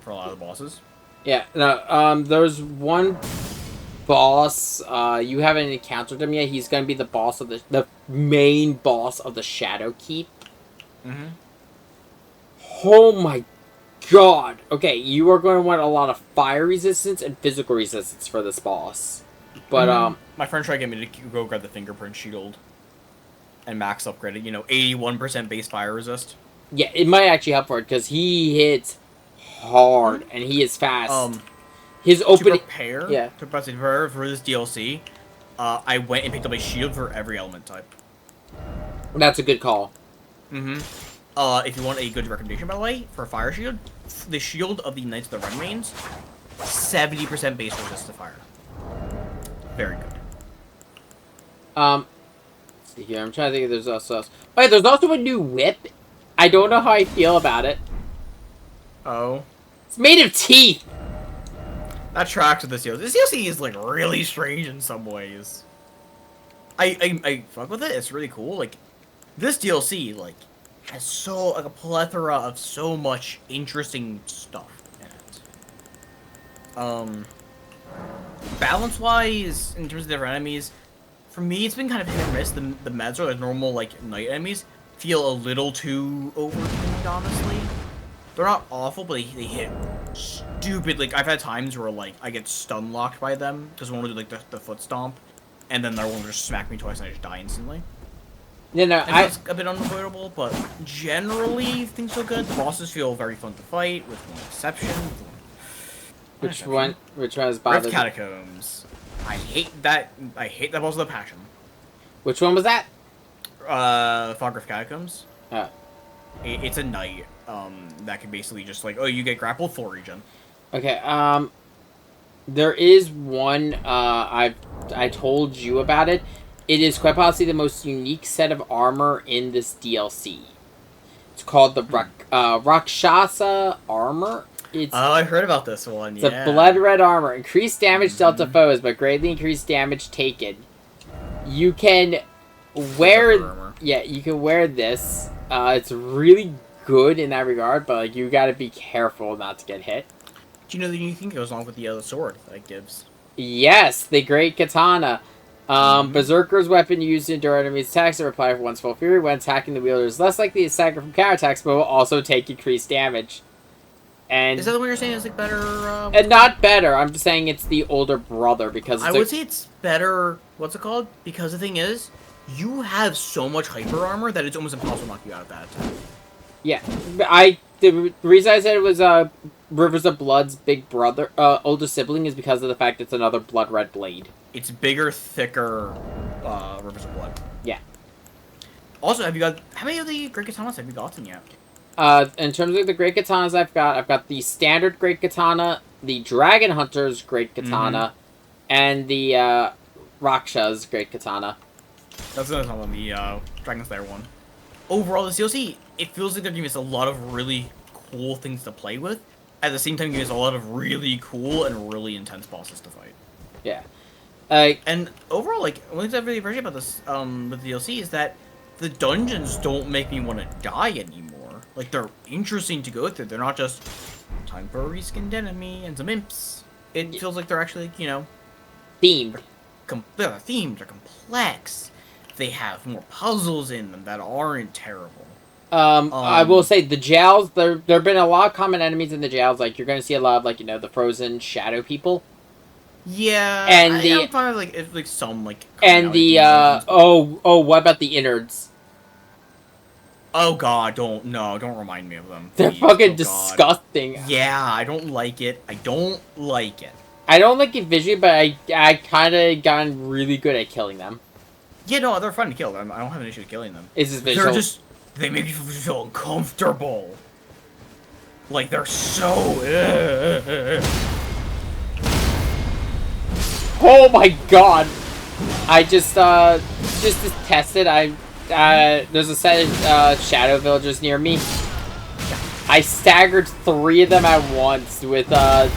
for a lot of the bosses. Yeah. No. There's one boss. You haven't encountered him yet. He's gonna be the boss of the main boss of the Shadow Keep. Mm-hmm. Oh my god. Okay, you are going to want a lot of fire resistance and physical resistance for this boss. But, my friend tried to get me to go grab the fingerprint shield and max upgrade it, 81% base fire resist. Yeah, it might actually help for it, because he hits hard, and he is fast. His opening... To prepare for this DLC, I went and picked up a shield for every element type. That's a good call. Mm-hmm. If you want a good recommendation, by the way, for a fire shield, the shield of the Knights of the Renmains, 70% base resist to fire. Very good. Let's see here, I'm trying to think if there's also... Wait, there's also a new whip. I don't know how I feel about it. Oh. It's made of teeth! That tracks with this DLC. This DLC is, like, really strange in some ways. I fuck with it, it's really cool. Like, this DLC, like, has a plethora of so much interesting stuff in it. Balance-wise, in terms of different enemies, for me, it's been kind of hit or miss. The meds or the normal, like, knight enemies feel a little too overtuned, honestly. They're not awful, but they hit stupid. Like, I've had times where, like, I get stun-locked by them, because one will do, like, the foot stomp, and then their one will just smack me twice and I just die instantly. Yeah, no, it's a bit unavoidable, but generally things feel good. The bosses feel very fun to fight, with one exception. Which one is bothered? Rift Catacombs. I hate that boss with a passion. Which one was that? Fog Rift Catacombs. Oh. It's a knight. That can basically just like, oh, you get grappled full regen. Okay. There is one. I told you about it. It is quite possibly the most unique set of armor in this DLC. It's called the Rakshasa armor. I heard about this one, It's a blood red armor. Increased damage dealt to foes, but greatly increased damage taken. You can wear... Yeah, you can wear this. It's really good in that regard, but like you gotta be careful not to get hit. Do you know the new thing that goes along with the other sword that it gives? Yes, the Great Katana. Berserker's weapon used to endure enemies' attacks and reply for one's full fury. When attacking, the wielder is less likely to stagger from counterattacks, but will also take increased damage. And is that the one you're saying is like better? And not better. I'm just saying it's the older brother because I would say it's better. What's it called? Because the thing is, you have so much hyper armor that it's almost impossible to knock you out of that attack. Yeah, the reason I said it was Rivers of Blood's big brother, older sibling, is because of the fact it's another blood red blade. It's bigger, thicker, Rivers of Blood. Yeah. Also, have you got how many of the Great Katanas have you gotten yet? In terms of the Great Katanas I've got the standard Great Katana, the Dragon Hunter's Great Katana, and the Raksha's Great Katana. That's another one, the Dragon Slayer one. Overall, this DLC, it feels like they're giving us a lot of really cool things to play with. At the same time, giving us a lot of really cool and really intense bosses to fight. Yeah. And overall, like, one thing I really appreciate about this with the DLC is that the dungeons don't make me want to die anymore. Like, they're interesting to go through. They're not just time for a reskinned enemy and some imps. It feels like they're actually, you know, themed. They're themed. They're complex. They have more puzzles in them that aren't terrible. I will say the jails. There have been a lot of common enemies in the jails. Like you're going to see a lot of the frozen shadow people. Yeah, and I'm fine with if some and the what about the innards? Oh god, don't remind me of them. They're fucking disgusting. Yeah, I don't like it. I don't like it. I don't like it visually, but I kind of gotten really good at killing them. Yeah, no, they're fun to kill. I don't have an issue with killing them. It's just visual. They make you feel uncomfortable. Like they're so. Oh my god! I just tested. There's a set of shadow villagers near me. I staggered 3 of them at once with the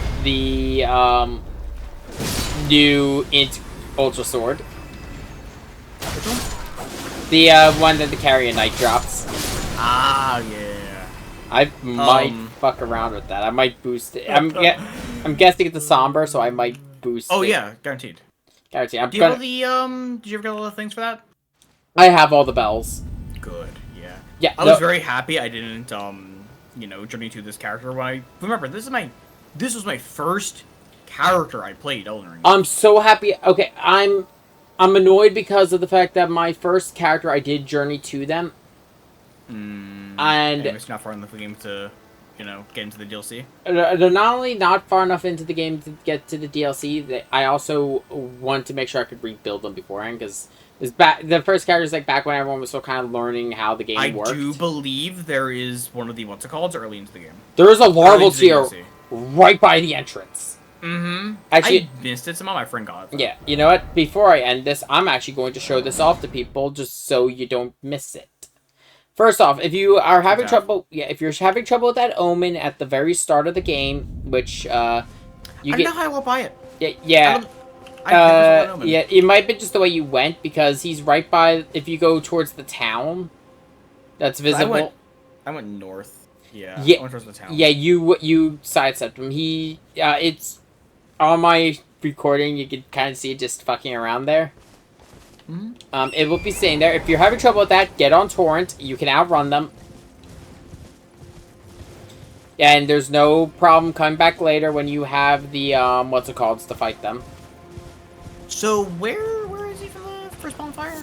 new Ultra Sword. Which one? The one that the carrier knight drops. Ah, yeah. I might fuck around with that. I might boost it. I'm guessing it's a somber, so I might boost. Oh it. yeah, guaranteed. Guaranteed. Do you have the Did you ever get all the things for that? I have all the bells. Good. Yeah. Yeah. I was very happy I didn't journey to this character when I remember this was my first character I played Elden Ring. I'm so happy. Okay, I'm annoyed because of the fact that my first character I did journey to them. And it's not far enough in the game to, get into the DLC. They're not only not far enough into the game to get to the DLC, I also want to make sure I could rebuild them beforehand because the first character is back when everyone was still kind of learning how the game worked. I do believe there is one of the early into the game. There is a larval tier right by the entrance. Actually, I missed it. Somehow my friend got it. Though. Yeah, you know what? Before I end this, I'm actually going to show this off to people just so you don't miss it. First off, if you are having trouble, if you're having trouble with that omen at the very start of the game, which I don't know how I won't buy it. Yeah. It might be just the way you went because he's right by. If you go towards the town, that's visible. I went north. Yeah. I went towards the town. Yeah, you sidestepped him. It's on my recording. You could kind of see it just fucking around there. It will be staying there. If you're having trouble with that, get on torrent. You can outrun them. And there's no problem coming back later when you have the, to fight them. So, where is he from the first bonfire?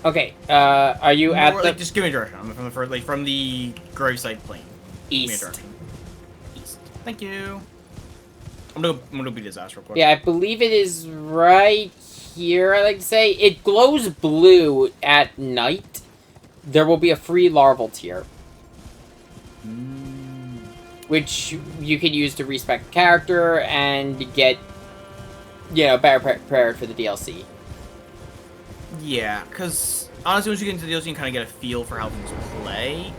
Okay, are you at the... just give me a direction. I'm from the first, from the gravesite plane. East. Give me a direction. East. Thank you. I'm gonna beat his ass real quick. Yeah, I believe it is right here, I like to say. It glows blue at night. There will be a free larval tier. Which you can use to respec the character and get, better prepared for the DLC. Yeah, because honestly, once you get into the DLC and kind of get a feel for how things play,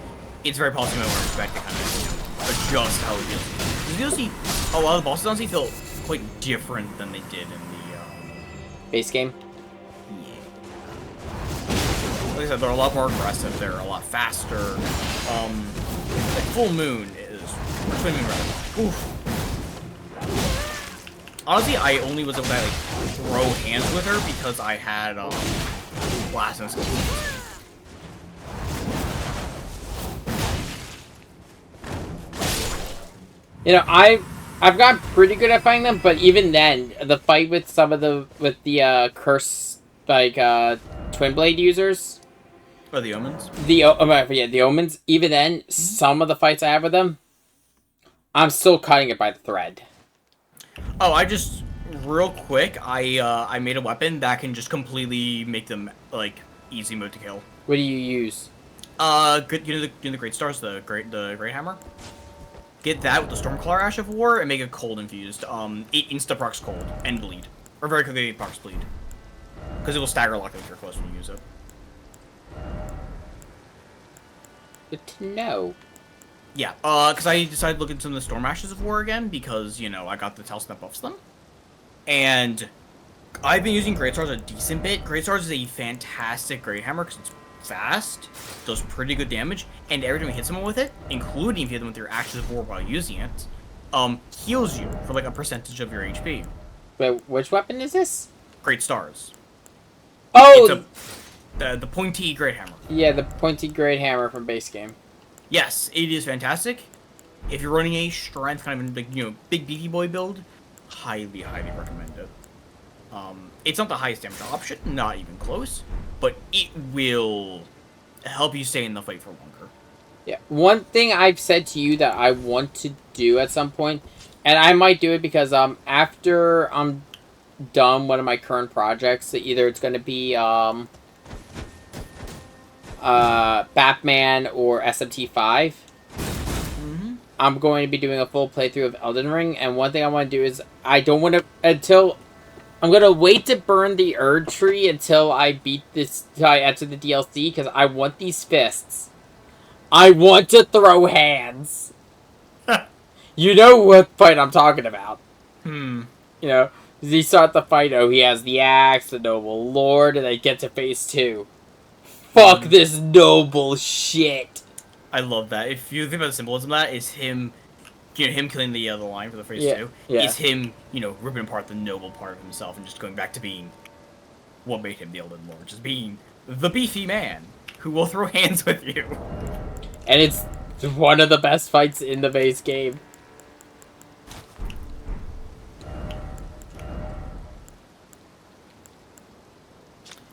it's very possible you might expect to kind of adjust how the DLC. The DLC, a lot of the bosses honestly feel quite different than they did in the base game. Yeah. Like I said, they're a lot more aggressive. They're a lot faster. Full Moon is twin moon rather. Oof. Honestly, I only was able to like throw hands with her because I had blast and skill. You know, I've gotten pretty good at fighting them, but even then, the fight with curse twin blade users. Or the omens. The omens. Even then, some of the fights I have with them, I'm still cutting it by the thread. Oh, I just real quick, I made a weapon that can just completely make them like easy mode to kill. What do you use? Good. You know the great stars, the great hammer. Get that with the Stormclaw Ash of War and make it cold infused. It insta procs cold and bleed, or very quickly procs bleed, because it will stagger lock if you're close when you use it. Good to know. Yeah, because I decided to look into some of the Storm Ashes of War again because, you know, I got the Talisman that buffs them. And I've been using Great Stars a decent bit. Great Stars is a fantastic Great Hammer because it's fast, does pretty good damage, and every time you hit someone with it, including if you hit them with your Ashes of War while using it, heals you for like a percentage of your HP. Wait, which weapon is this? Great Stars. Oh! The pointy Great Hammer. Yeah, the pointy Great Hammer from base game. Yes, it is fantastic. If you're running a strength kind of like, you know, big beefy boy build, highly recommend it. It's not the highest damage option, not even close, but it will help you stay in the fight for longer. Yeah, one thing I've said to you that I want to do at some point, and I might do it because after I'm done one of my current projects, either it's going to be Batman or SMT5. I'm going to be doing a full playthrough of Elden Ring, and one thing I want to do is I'm going to wait to burn the Erdtree until I enter the DLC, because I want these fists. I want to throw hands. You know what fight I'm talking about. You know, you start the fight, he has the axe, the noble lord, and then get to phase 2. Fuck this noble shit. I love that. If you think about the symbolism of that, is him, you know, him killing the lion for the phase 2. Yeah. Is him, you know, ripping apart the noble part of himself and just going back to being what made him the Elden Lord, just being the beefy man who will throw hands with you. And it's one of the best fights in the base game.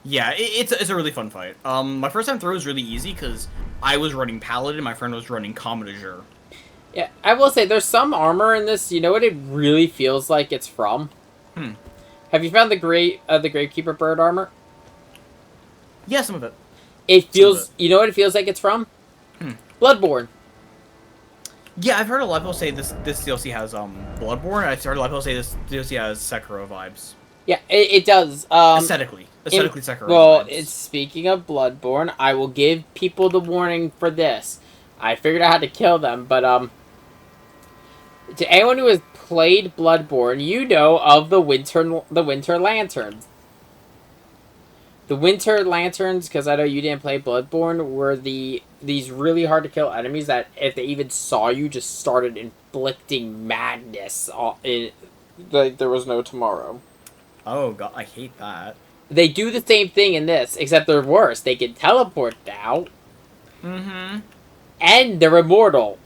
Yeah, it's a really fun fight. My first time through was really easy because I was running Paladin, my friend was running Commodore. Yeah, I will say there's some armor in this. You know what it really feels like it's from? Have you found the Gravekeeper bird armor? Yeah, some of it. It feels. You know what it feels like it's from? Bloodborne. Yeah, I've heard a lot of people say this DLC has Bloodborne. I've heard a lot of people say this DLC has Sekiro vibes. Yeah, it does. Aesthetically Sekiro. Well, vibes. Speaking of Bloodborne, I will give people the warning for this. I figured out how to kill them, but to anyone who has played Bloodborne, you know of the Winter Lanterns. The Winter Lanterns, because I know you didn't play Bloodborne, were these really hard to kill enemies that if they even saw you, just started inflicting madness. Like there was no tomorrow. Oh god, I hate that. They do the same thing in this, except they're worse. They can teleport now. And they're immortal.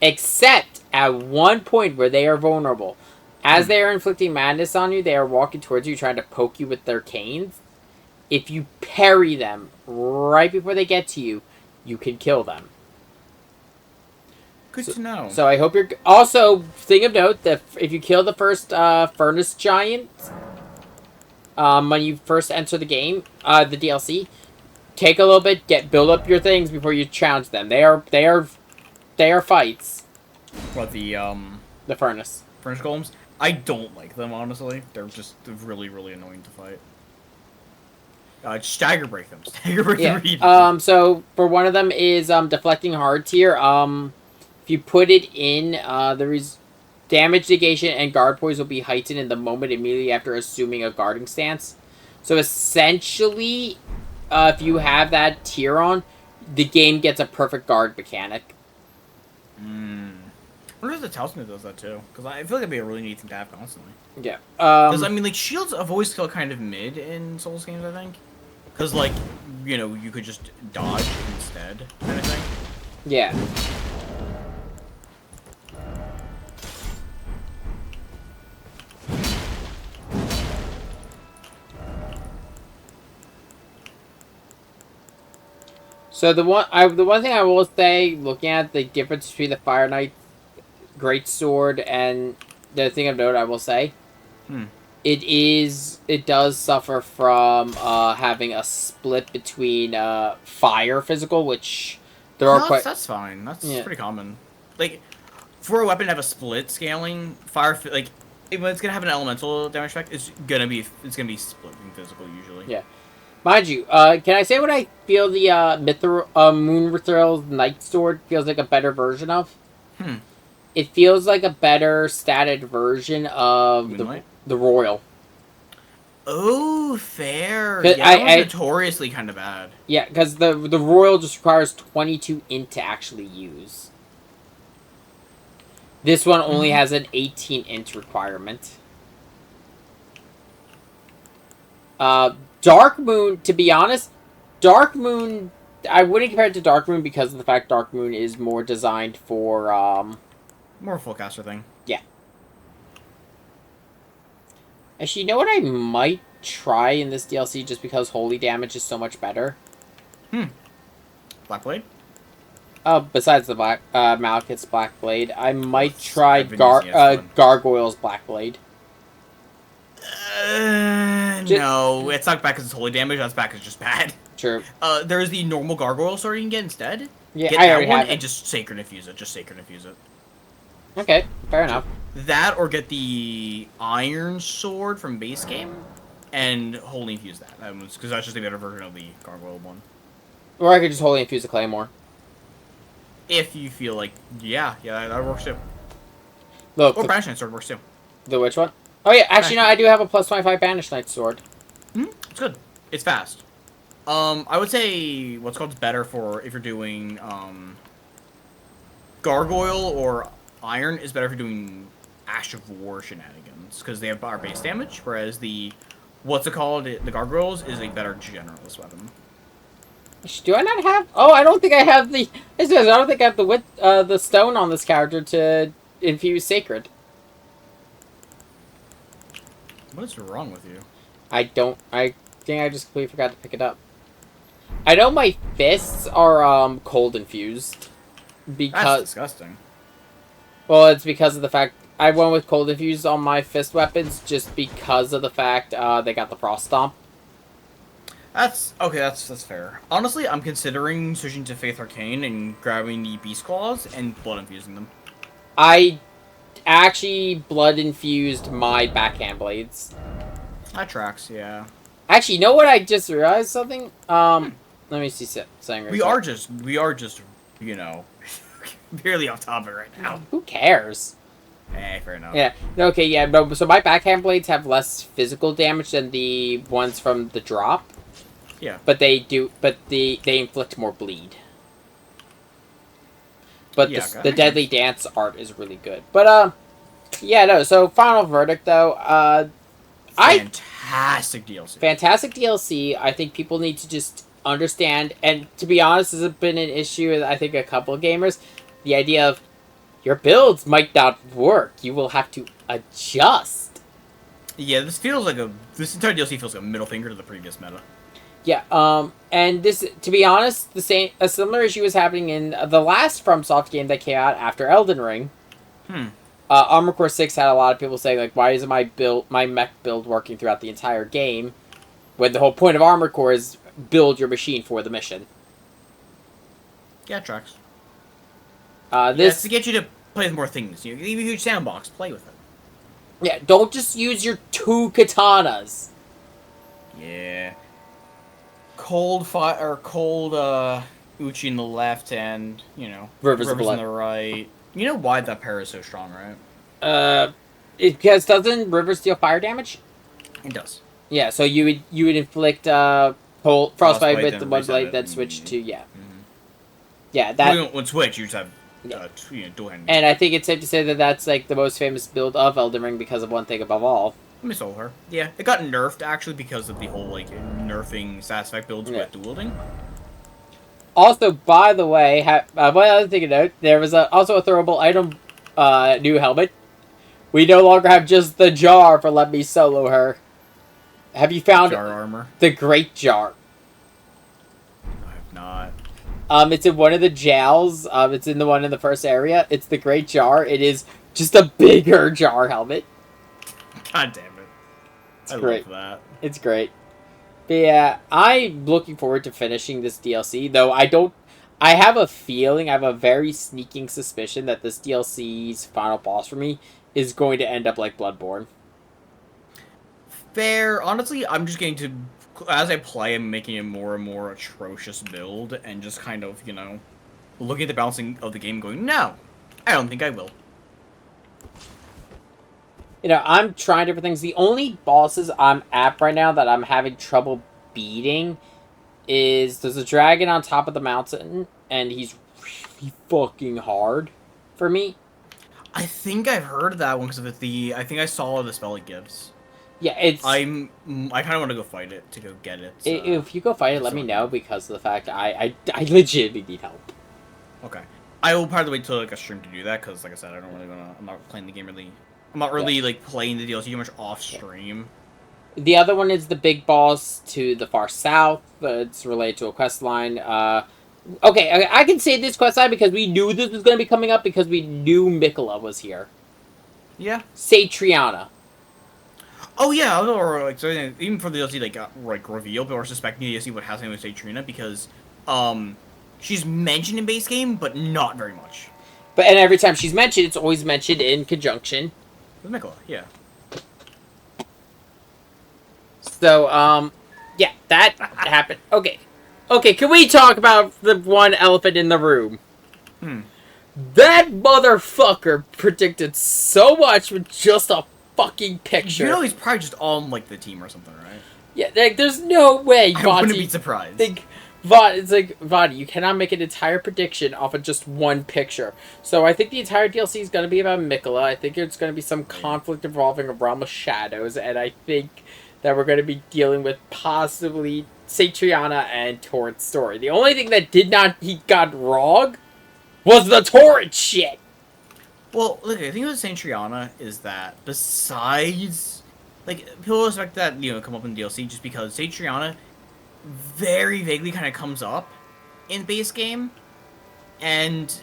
Except at one point where they are vulnerable. As they are inflicting madness on you, they are walking towards you, trying to poke you with their canes. If you parry them right before they get to you, you can kill them. Good to know. So I hope you're... Also, thing of note, that if you kill the first Furnace Giant, when you first enter the game, the DLC, take a little bit, build up your things before you challenge them. They are fights. What, the Furnace golems? I don't like them, honestly. They're just really annoying to fight. Stagger break them. Stagger break them. So for one of them is deflecting hard tier. If you put it in, there is damage negation and guard poise will be heightened in the moment immediately after assuming a guarding stance. So essentially, if you have that tier on, the game gets a perfect guard mechanic. I wonder if the Talisman does that too, because I feel like it'd be a really neat thing to have constantly. Yeah. Because I mean, like shields have always felt kind of mid in Souls games, I think. Because like, you know, you could just dodge instead, kind of thing. Yeah. So the one thing I will say, looking at the difference between the Fire Knight Greatsword and the thing of note, I will say, it does suffer from having a split between fire physical, which there are quite. That's fine. That's Yeah. pretty common. Like, for a weapon to have a split scaling, like, if it's gonna have an elemental damage effect, it's gonna be splitting physical usually. Yeah. Mind you, can I say what I feel the Moonthril's Night Sword feels like a better version of? It feels like a better statted version of the Royal. Oh, fair. 'Cause Yeah, that was notoriously kind of bad. Yeah, because the Royal just requires 22 int to actually use. This one only has an 18 int requirement. Dark Moon, to be honest, Dark Moon, I wouldn't compare it to Dark Moon because of the fact Dark Moon is more designed for, more full caster thing. Yeah. Actually, you know what I might try in this DLC just because holy damage is so much better? Blackblade? Besides the Malekith's Blackblade, I might try Gargoyle's Blackblade. No, it's not back because it's holy damage. That's back because it's just bad. True. There's the normal gargoyle sword you can get instead. Yeah, get I that already one have it. and just sacred infuse it. Just sacred infuse it. Okay, fair enough. That or get the iron sword from base game and holy infuse that. Because that's just a better version of the gargoyle one. Or I could just holy infuse a Claymore. If you feel like, yeah, that works too. Look, or Banish Knight sword works too. The which one? Oh yeah, actually no, I do have a plus 25 Banish Knight sword. It's good. It's fast. I would say what's called better for if you're doing gargoyle or iron is better for doing Ash of War shenanigans because they have our base damage, whereas the the gargoyles is a better generalist weapon. Do I not have? Oh, I don't think I have the. It says I don't think I have the stone on this character to infuse sacred. What is wrong with you? I don't. I think I just completely forgot to pick it up. I know my fists are cold infused because that's disgusting. Well, it's because of the fact I went with cold infused on my fist weapons just because of the fact they got the frost stomp. That's okay. That's fair. Honestly, I'm considering switching to Faith Arcane and grabbing the Beast Claws and blood infusing them. I actually blood infused my backhand blades. That tracks, yeah. Actually, you know what? I just realized something. Let me see something. We are just, you know, barely off topic right now. Who cares? Fair enough. Yeah. Okay. Yeah. No. So my backhand blades have less physical damage than the ones from the drop. Yeah. But they do. But they inflict more bleed. But yeah, the Deadly Dance art is really good. But yeah. No. So final verdict though. Fantastic DLC. Fantastic DLC. I think people need to just understand, and to be honest, this has been an issue with I think a couple of gamers. The idea of your builds might not work. You will have to adjust. Yeah, this entire DLC feels like a middle finger to the previous meta. Yeah, and this, to be honest, a similar issue was happening in the last FromSoft game that came out after Elden Ring. Armored Core 6 had a lot of people saying, like, why isn't my mech build working throughout the entire game? When the whole point of Armored Core is build your machine for the mission. Yeah, tracks. This to get you to play with more things. You leave a huge sandbox, play with it. Yeah, don't just use your 2 katanas. Yeah. Cold Uchi in the left and, you know, Rivers on the right. You know why that pair is so strong, right? Because doesn't Rivers deal fire damage? It does. Yeah, so you would inflict frostbite with the one blade, then switch to yeah. Mm-hmm. Yeah, that when switch you just have dual-handed. And I think it's safe to say that that's like the most famous build of Elden Ring because of one thing above all. Let me solve her. Yeah, it got nerfed actually because of the whole like nerfing status effect builds with dual-wielding. Also, by the way, one other thing to note, there was also a throwable item, new helmet. We no longer have just the jar for Let Me Solo Her. Have you found jar armor? The Great Jar? I have not. It's in one of the jails. It's in the one in the first area. It's the Great Jar. It is just a bigger jar helmet. God damn it. It's great. Love that. It's great. But yeah, I'm looking forward to finishing this DLC, though I have a feeling, I have a very sneaking suspicion that this DLC's final boss for me is going to end up like Bloodborne. Fair. Honestly, I'm just getting to, as I play, I'm making a more and more atrocious build, and just kind of, looking at the balancing of the game going, no, I don't think I will. I'm trying different things. The only bosses I'm at right now that I'm having trouble beating is there's a dragon on top of the mountain, and he's really fucking hard for me. I think I've heard of that one because of I think I saw the spell it gives. Yeah, I kind of want to go fight it, to go get it. If you go fight it, let me know, because of the fact I legitimately need help. Okay. I will probably wait till like a stream to do that, because like I said, I'm not playing the game really. I'm not really like playing the DLC too much off stream. The other one is the big boss to the far south. It's related to a quest line. Okay, I can say this quest line because we knew this was going to be coming up because we knew Mikola was here. Yeah. Satriana. Oh yeah, or like so even for the DLC like reveal, but we're suspecting the DLC what has anything with Satriana because she's mentioned in base game, but not very much. And every time she's mentioned, it's always mentioned in conjunction with Mikola, yeah. So, yeah, that happened. Okay, can we talk about the one elephant in the room? That motherfucker predicted so much with just a fucking picture. You know he's probably just on, like, the team or something, right? Yeah, there's no way, I wouldn't be surprised. It's like, Vadi, you cannot make an entire prediction off of just one picture. So I think the entire DLC is going to be about Mikola. I think it's going to be some conflict involving a realm of shadows, and I think that we're going to be dealing with possibly Satriana and Torrent's story. The only thing that he got wrong was the Torrent shit! Well, look, the thing with Satriana is that besides, like, people expect that, come up in DLC just because Satriana very vaguely kind of comes up in base game and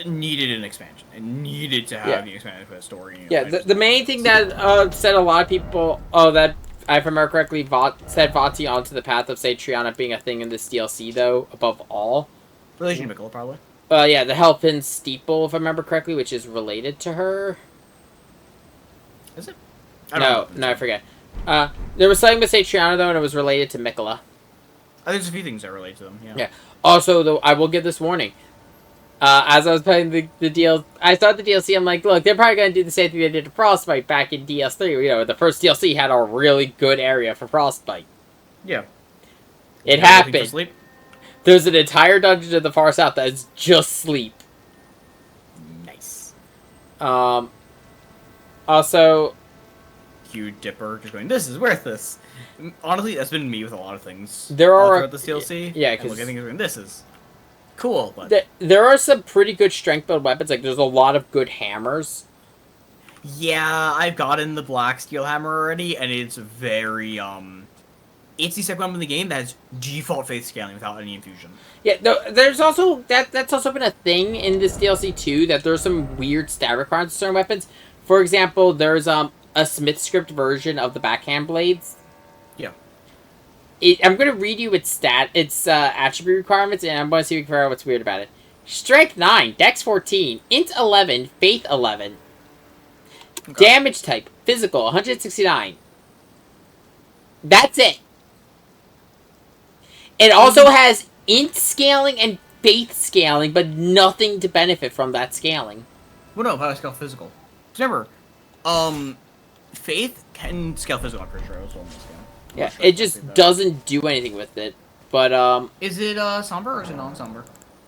needed an expansion. It needed to have the expansion for the story. Yeah, the main thing that said a lot of people, that if I remember correctly, set Vati onto the path of Satriana being a thing in this DLC, though, above all. Relation to Mikola, probably. Yeah, the Helpin Steeple, if I remember correctly, which is related to her. Is it? No, I forget. There was something with Satriana, though, and it was related to Mikola. There's a few things that relate to them, yeah. Also, though, I will give this warning. As I was playing the DLC, I started the DLC, I'm like, look, they're probably going to do the same thing they did to Frostbite back in DS3. The first DLC had a really good area for Frostbite. Yeah. It happened. There's an entire dungeon to the far south that is just sleep. Nice. Also... Hugh Dipper just going, this is worth this. Honestly, that's been me with a lot of things. There are... throughout this DLC. Yeah, because... this is... cool, but... There are some pretty good strength build weapons. Like, there's a lot of good hammers. Yeah, I've gotten the Black Steel Hammer already, and it's very, It's the second weapon in the game that has default faith scaling without any infusion. Yeah, there's also... That's also been a thing in this DLC, too, that there's some weird stat requirements for certain weapons. For example, there's, a Smith script version of the backhand blades. Yeah. I'm going to read you its attribute requirements, and I'm going to see if we can figure out what's weird about it. Strength 9, Dex 14, Int 11, Faith 11. Okay. Damage type, physical, 169. That's it. It also has Int scaling and Faith scaling, but nothing to benefit from that scaling. Well, no, power scale physical. Remember, Faith can scale physical, I'm pretty sure. Yeah, it just doesn't do anything with it. But, is it, somber or is it non-somber?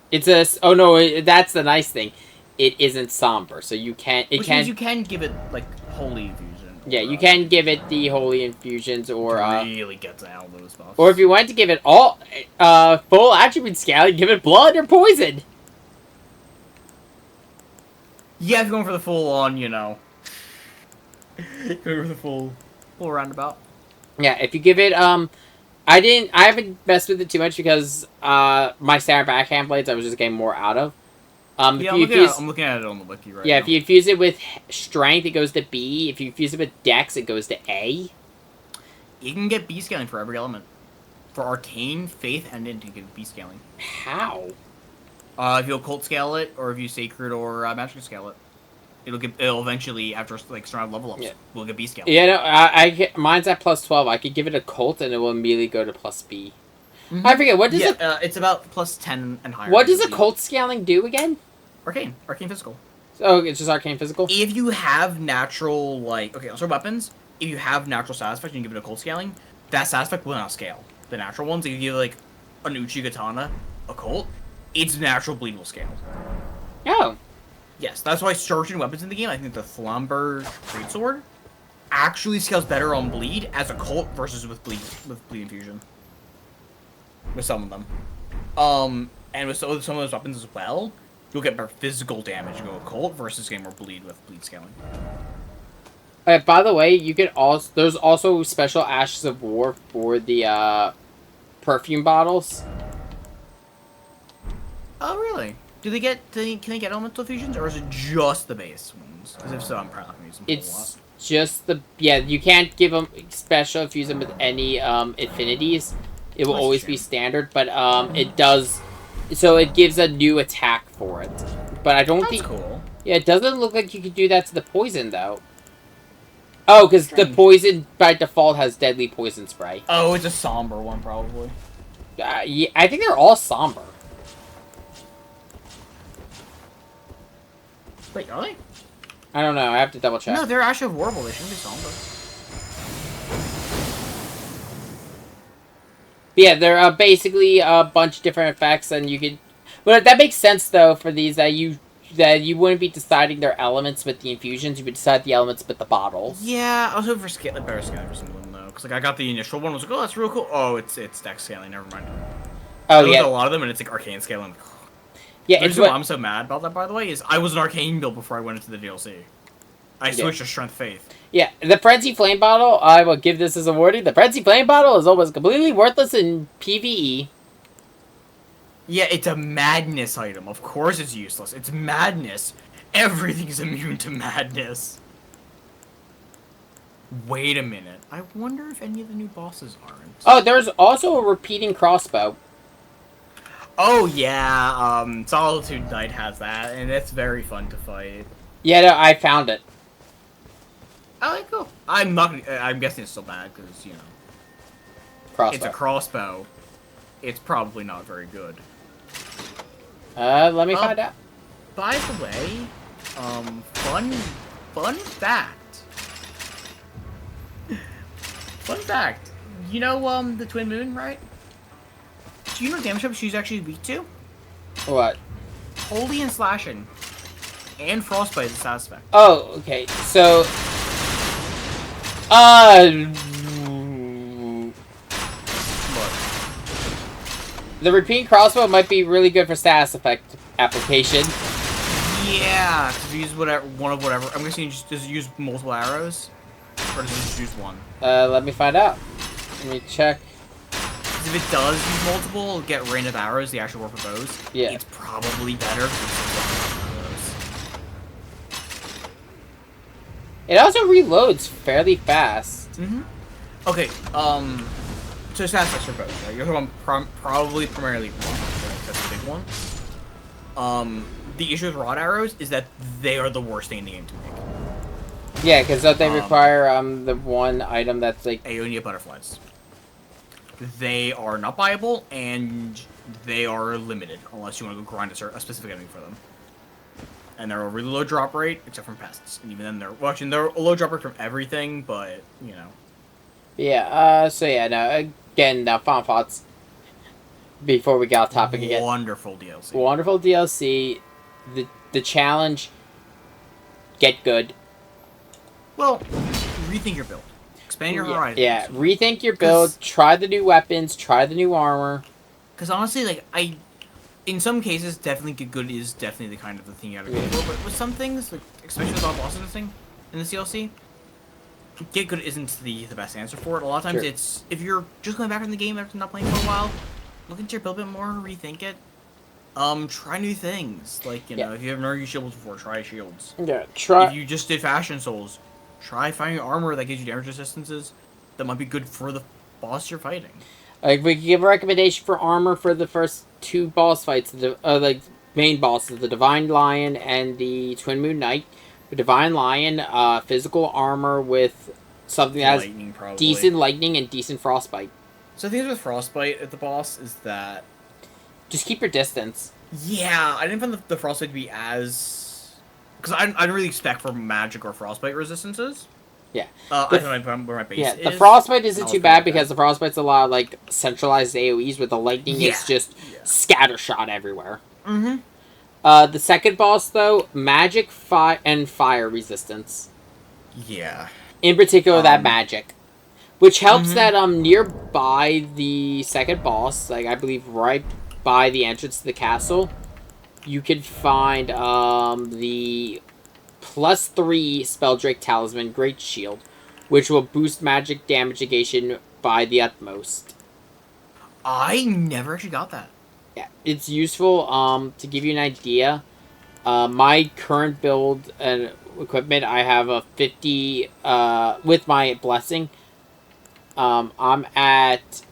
It's oh no, that's the nice thing. it isn't somber. So you can't. It Which can. means you can give it like holy infusion. Yeah, you can give it the holy infusions, or really gets out those buffs. or if you want to give it all full attribute scaling, give it blood or poison. Yeah, if you're going for the full on, going for the full roundabout. Yeah, if you give it I haven't messed with it too much because my standard backhand blades I was just getting more out of. Yeah, I'm looking at it on the wiki right now. Yeah, if you infuse it with strength, it goes to B. If you infuse it with dex, it goes to A. You can get B scaling for every element. For arcane, faith, and int, you get B scaling. How? If you occult scale it, or if you sacred or magic scale it, it'll eventually after like starting level ups, we'll get B scale. Yeah, no, mine's at +12. I could give it a cult, and it will immediately go to +B. Mm-hmm. I forget what does it. It's about +10 and higher. What does a cult scaling do again? Arcane physical. Oh, it's just arcane physical. If you have natural also weapons, if you have natural stat effect and you give it a cult scaling, that stat effect will not scale. The natural ones, if you give like an Uchi Katana a cult, its natural bleed will scale. Oh. Yes, that's why certain weapons in the game, I think the Flamber Greatsword actually scales better on bleed as a cult versus with bleed infusion. With some of them. And with some of those weapons as well, you'll get more physical damage to go occult versus getting more bleed with bleed scaling. By the way, you can also there's also special Ashes of War for the perfume bottles. Oh really? Can they get elemental fusions, or is it just the base ones? Because if so, I'm probably gonna use them. It's just you can't give them special fuse them with any affinities. It will always be standard, but it does. So it gives a new attack for it. But I don't think. Cool. Yeah, it doesn't look like you could do that to the poison though. Oh, because the poison by default has deadly poison spray. Oh, it's a somber one probably. Yeah, I think they're all somber. Wait, are they? I don't know. I have to double check. No, they're actually horrible. They shouldn't be somber. Yeah, they're basically a bunch of different effects, and you could. But that makes sense though for these that you wouldn't be deciding their elements with the infusions. You would decide the elements with the bottles. Yeah, I was hoping for better scaling for some of them though, because I got the initial one. I was like, oh, that's real cool. Oh, it's dex scaling. Never mind. Oh yeah. A lot of them, and it's like arcane scaling. Yeah, the reason why I'm so mad about that, by the way, is I was an arcane build before I went into the DLC. I switched to strength faith. Yeah, the Frenzy Flame Bottle, I will give this as a warning. The Frenzy Flame Bottle is almost completely worthless in PvE. Yeah, it's a madness item. Of course it's useless. It's madness. Everything's immune to madness. Wait a minute. I wonder if any of the new bosses aren't. Oh, there's also a repeating crossbow. Oh, yeah. Solitude Knight has that, and it's very fun to fight. Yeah, no, I found it. Oh, cool. I'm guessing it's still bad, because, you know. Crossbow. It's a crossbow. It's probably not very good. Let me find out. By the way, fun fact. Fun fact. You know, the Twin Moon, right? Do you know damage up she's actually weak to? What? Holy and slashing. And frostbite is a stat effect. Oh, okay. So, the repeating crossbow might be really good for status effect application. Yeah, to use whatever. I'm guessing does it use multiple arrows, or does it just use one? Let me find out. Let me check. If it does use multiple, get random arrows, the actual work of bows. Yeah. It's probably better. It also reloads fairly fast. Mm-hmm. Okay, so stat effects for bows, right? You're talking about probably primarily rod, right? That's the big one. The issue with rod arrows is that they are the worst thing in the game to make. Yeah, because they require the one item that's like Aeonia butterflies. They are not buyable, and they are limited, unless you want to go grind a specific enemy for them. And they're a really low drop rate, except from pests. And even then, they're a low drop rate from everything, but, you know. Yeah, so yeah, no, again, final thoughts before we get off topic again. Wonderful DLC. Wonderful DLC. the challenge. Get good. Well, rethink your build. Expand your horizons. Yeah, rethink your build. Try the new weapons. Try the new armor. Because honestly, like, in some cases, definitely get good is definitely the kind of the thing you gotta go for. But with some things, like, especially with all bosses and thing in the CLC, get good isn't the best answer for it. A lot of times it's, if you're just going back in the game after not playing for a while, look into your build a bit more, rethink it. Try new things. Like, you know, if you have never used shields before, try shields. Yeah, try... If you just did Fashion Souls, try finding armor that gives you damage resistances that might be good for the boss you're fighting. Like, we could give a recommendation for armor for the first 2 boss fights, like, main bosses, the Divine Lion and the Twin Moon Knight. The Divine Lion, physical armor with something that has decent lightning and decent frostbite. So the thing with frostbite at the boss is that... Just keep your distance. Yeah, I didn't find the frostbite to be as... Because I didn't really expect for magic or frostbite resistances. Yeah. I don't know where my base is. The frostbite isn't too bad because the frostbite's a lot of, like, centralized AoEs, with the lightning is just scattershot everywhere. Mm-hmm. The second boss, though, magic and fire resistance. Yeah. In particular, that magic. Which helps that, nearby the second boss, like, I believe right by the entrance to the castle, you can find, the +3 Spelldrake Talisman Great Shield, which will boost magic damage negation by the utmost. I never actually got that. Yeah, it's useful. To give you an idea, my current build and equipment, I have a 50, with my blessing, I'm at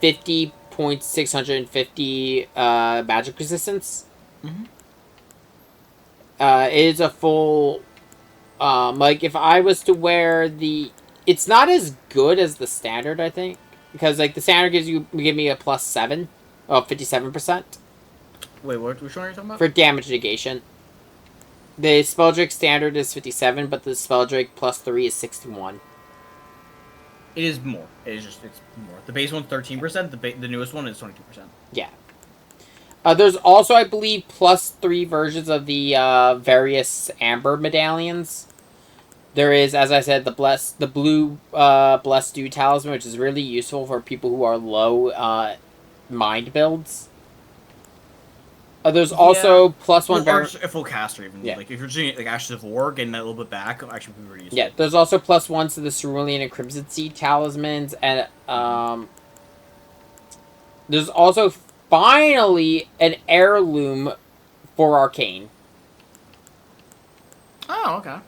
50.650, magic resistance. It is a full, like, if I was to wear the... It's not as good as the standard, I think. Because, like, the standard give me a +7. Oh, 57%. Wait, which one are you talking about? For damage negation. The Spelldrake standard is 57, but the Spelldrake +3 is 61. It is more. It's more. The base one's 13%, the newest one is 22%. Yeah. There's also, I believe, +3 versions of the various Amber medallions. There is, as I said, the blue Blessed Dew Talisman, which is really useful for people who are low mind builds. There's also +1 variant. A full caster, even. Yeah. Like, if you're doing like Ashes of War, getting that a little bit back, actually would be really useful. Yeah, there's also +1 to the Cerulean and Crimson Seed talismans, and there's also finally an heirloom for Arcane. Oh, okay.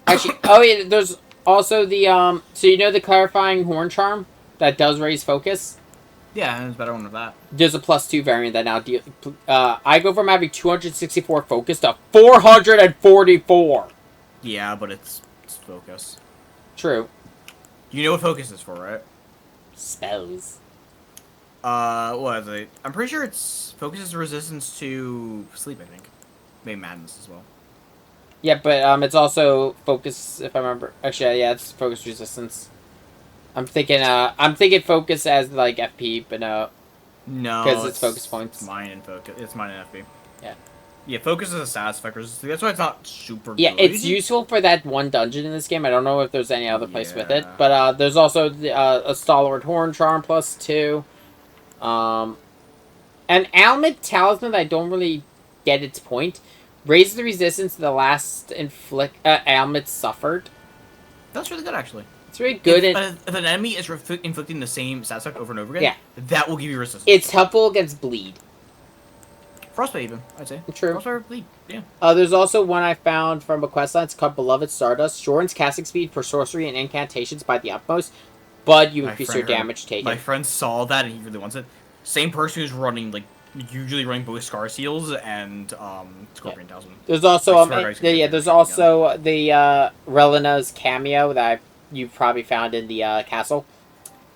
Actually, oh yeah, there's also the so you know the clarifying horn charm that does raise focus? Yeah, there's a better one of that. There's a +2 variant that now I go from having 264 focus to 444. Yeah, but it's focus. True. You know what focus is for, right? Spells. What is it? I'm pretty sure it's focuses resistance to sleep, I think. Maybe madness as well. Yeah, but it's also focus, if I remember. Actually, yeah, it's focus resistance. I'm thinking focus as like FP, but no. No, because it's focus points. It's mine and focus. It's mine and FP. Yeah. Yeah, focus is a status effect. That's why it's not super. Yeah, good. it's useful for that one dungeon in this game. I don't know if there's any other place with it, but there's also a Stalwart Horn Charm +2. An Ailment Talisman that I don't really get its point. Raises the resistance to the last ailment suffered. That's really good, actually. It's really good. If an enemy is inflicting the same stat effect over and over again, that will give you resistance. It's helpful against bleed. Frostbite, even, I'd say. True. Frostbite or bleed, yeah. There's also one I found from a questline. It's called Beloved Stardust. Shortens casting speed for sorcery and incantations by the utmost, but you increase your damage taken. My friend saw that and he really wants it. Same person who's running, like, usually running both Scar Seals and Scorpion Talisman. There's also there's also the Relina's cameo that you've probably found in the castle.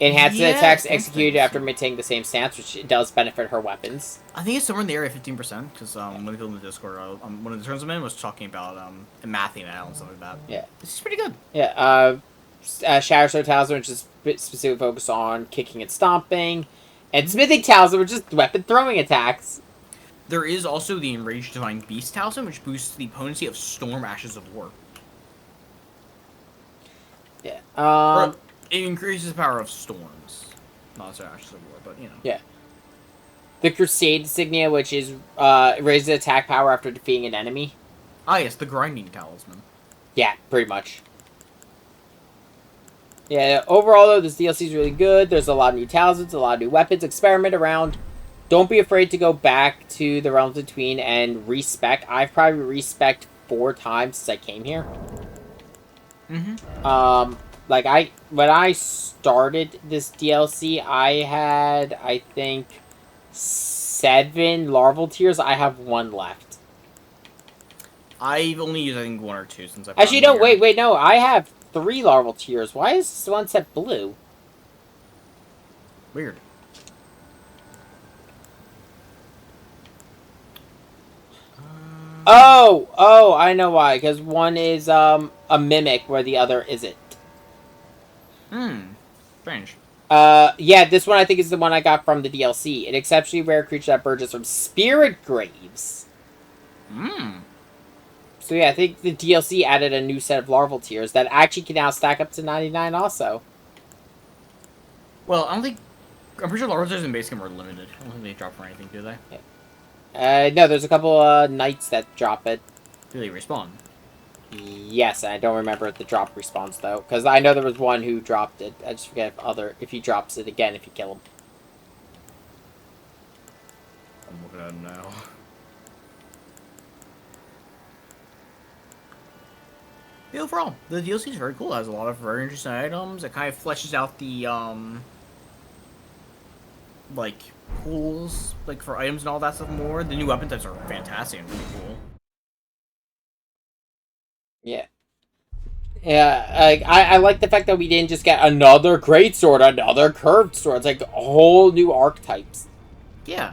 Enhances attacks executed after maintaining the same stance, which does benefit her weapons. I think it's somewhere in the area of 15%, because when we filmed the Discord, one of the turns I'm in was talking about mathing out and stuff like that. Yeah. This is pretty good. Yeah, Shatter Sword Talisman, which is specifically focused on kicking and stomping. And Smithing Talisman, which is weapon throwing attacks. There is also the Enraged Divine Beast Talisman, which boosts the potency of Storm Ashes of War. Yeah. Or it increases the power of storms. Not necessarily Ashes of War, but you know. Yeah. The Crusade Insignia, which is raises attack power after defeating an enemy. Ah, yes, the Grinding Talisman. Yeah, pretty much. Yeah, overall, though, this DLC is really good. There's a lot of new talismans, a lot of new weapons. Experiment around. Don't be afraid to go back to the Realms Between and respec. I've probably respec 4 times since I came here. Like, when I started this DLC, I had, I think, 7 larval tears. I have 1 left. I've only used, I think, 1 or 2 since I. Actually, no, wait, no. I have 3 larval tears. Why is this one set blue? Weird. Oh, I know why. Because one is a mimic, where the other isn't. Strange. Yeah, this one I think is the one I got from the DLC. An exceptionally rare creature that emerges from spirit graves. So yeah, I think the DLC added a new set of larval tiers that actually can now stack up to 99 also. Well, I'm pretty sure larval tiers in base game are limited. I don't think they drop for anything, do they? Yeah. No, there's a couple knights that drop it. Do they respawn? Yes, I don't remember the drop response though, because I know there was one who dropped it. I just forget if he drops it again if you kill him. I'm looking at him now. Yeah, overall, the DLC is very cool. It has a lot of very interesting items. It kind of fleshes out the like pools, like for items and all that stuff more. The new weapon types are fantastic and really cool. Yeah. Yeah, I like the fact that we didn't just get another greatsword, another curved sword. It's like whole new archetypes. Yeah.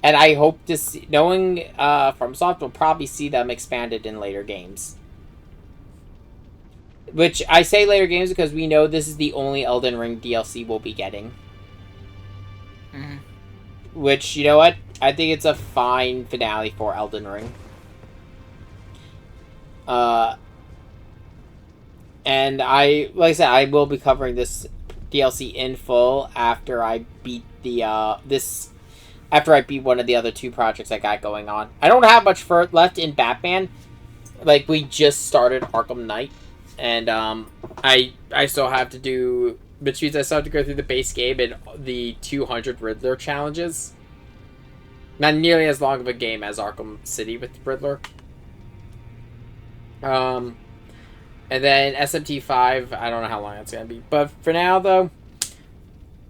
And I hope to see, knowing FromSoft, we'll probably see them expanded in later games. Which, I say later games because we know this is the only Elden Ring DLC we'll be getting. Which, you know what? I think it's a fine finale for Elden Ring. And like I said, I will be covering this DLC in full after I beat after I beat one of the other 2 projects I got going on. I don't have much left in Batman. Like, we just started Arkham Knight, and I still have to do, which means I still have to go through the base game and the 200 Riddler challenges. Not nearly as long of a game as Arkham City with Riddler. And then SMT5, I don't know how long it's going to be. But for now, though,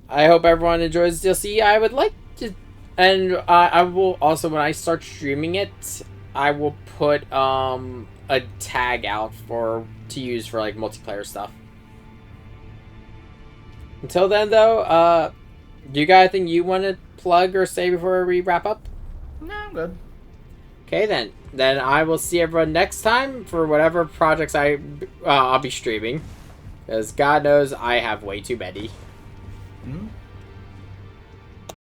I hope everyone enjoys DLC. I would like to... And I will also, when I start streaming it, I will put a tag out to use for, like, multiplayer stuff. Until then, though, do you got anything you want to plug or say before we wrap up? No, I'm good. Okay, then. Then I will see everyone next time for whatever projects I'll be streaming. Because God knows I have way too many.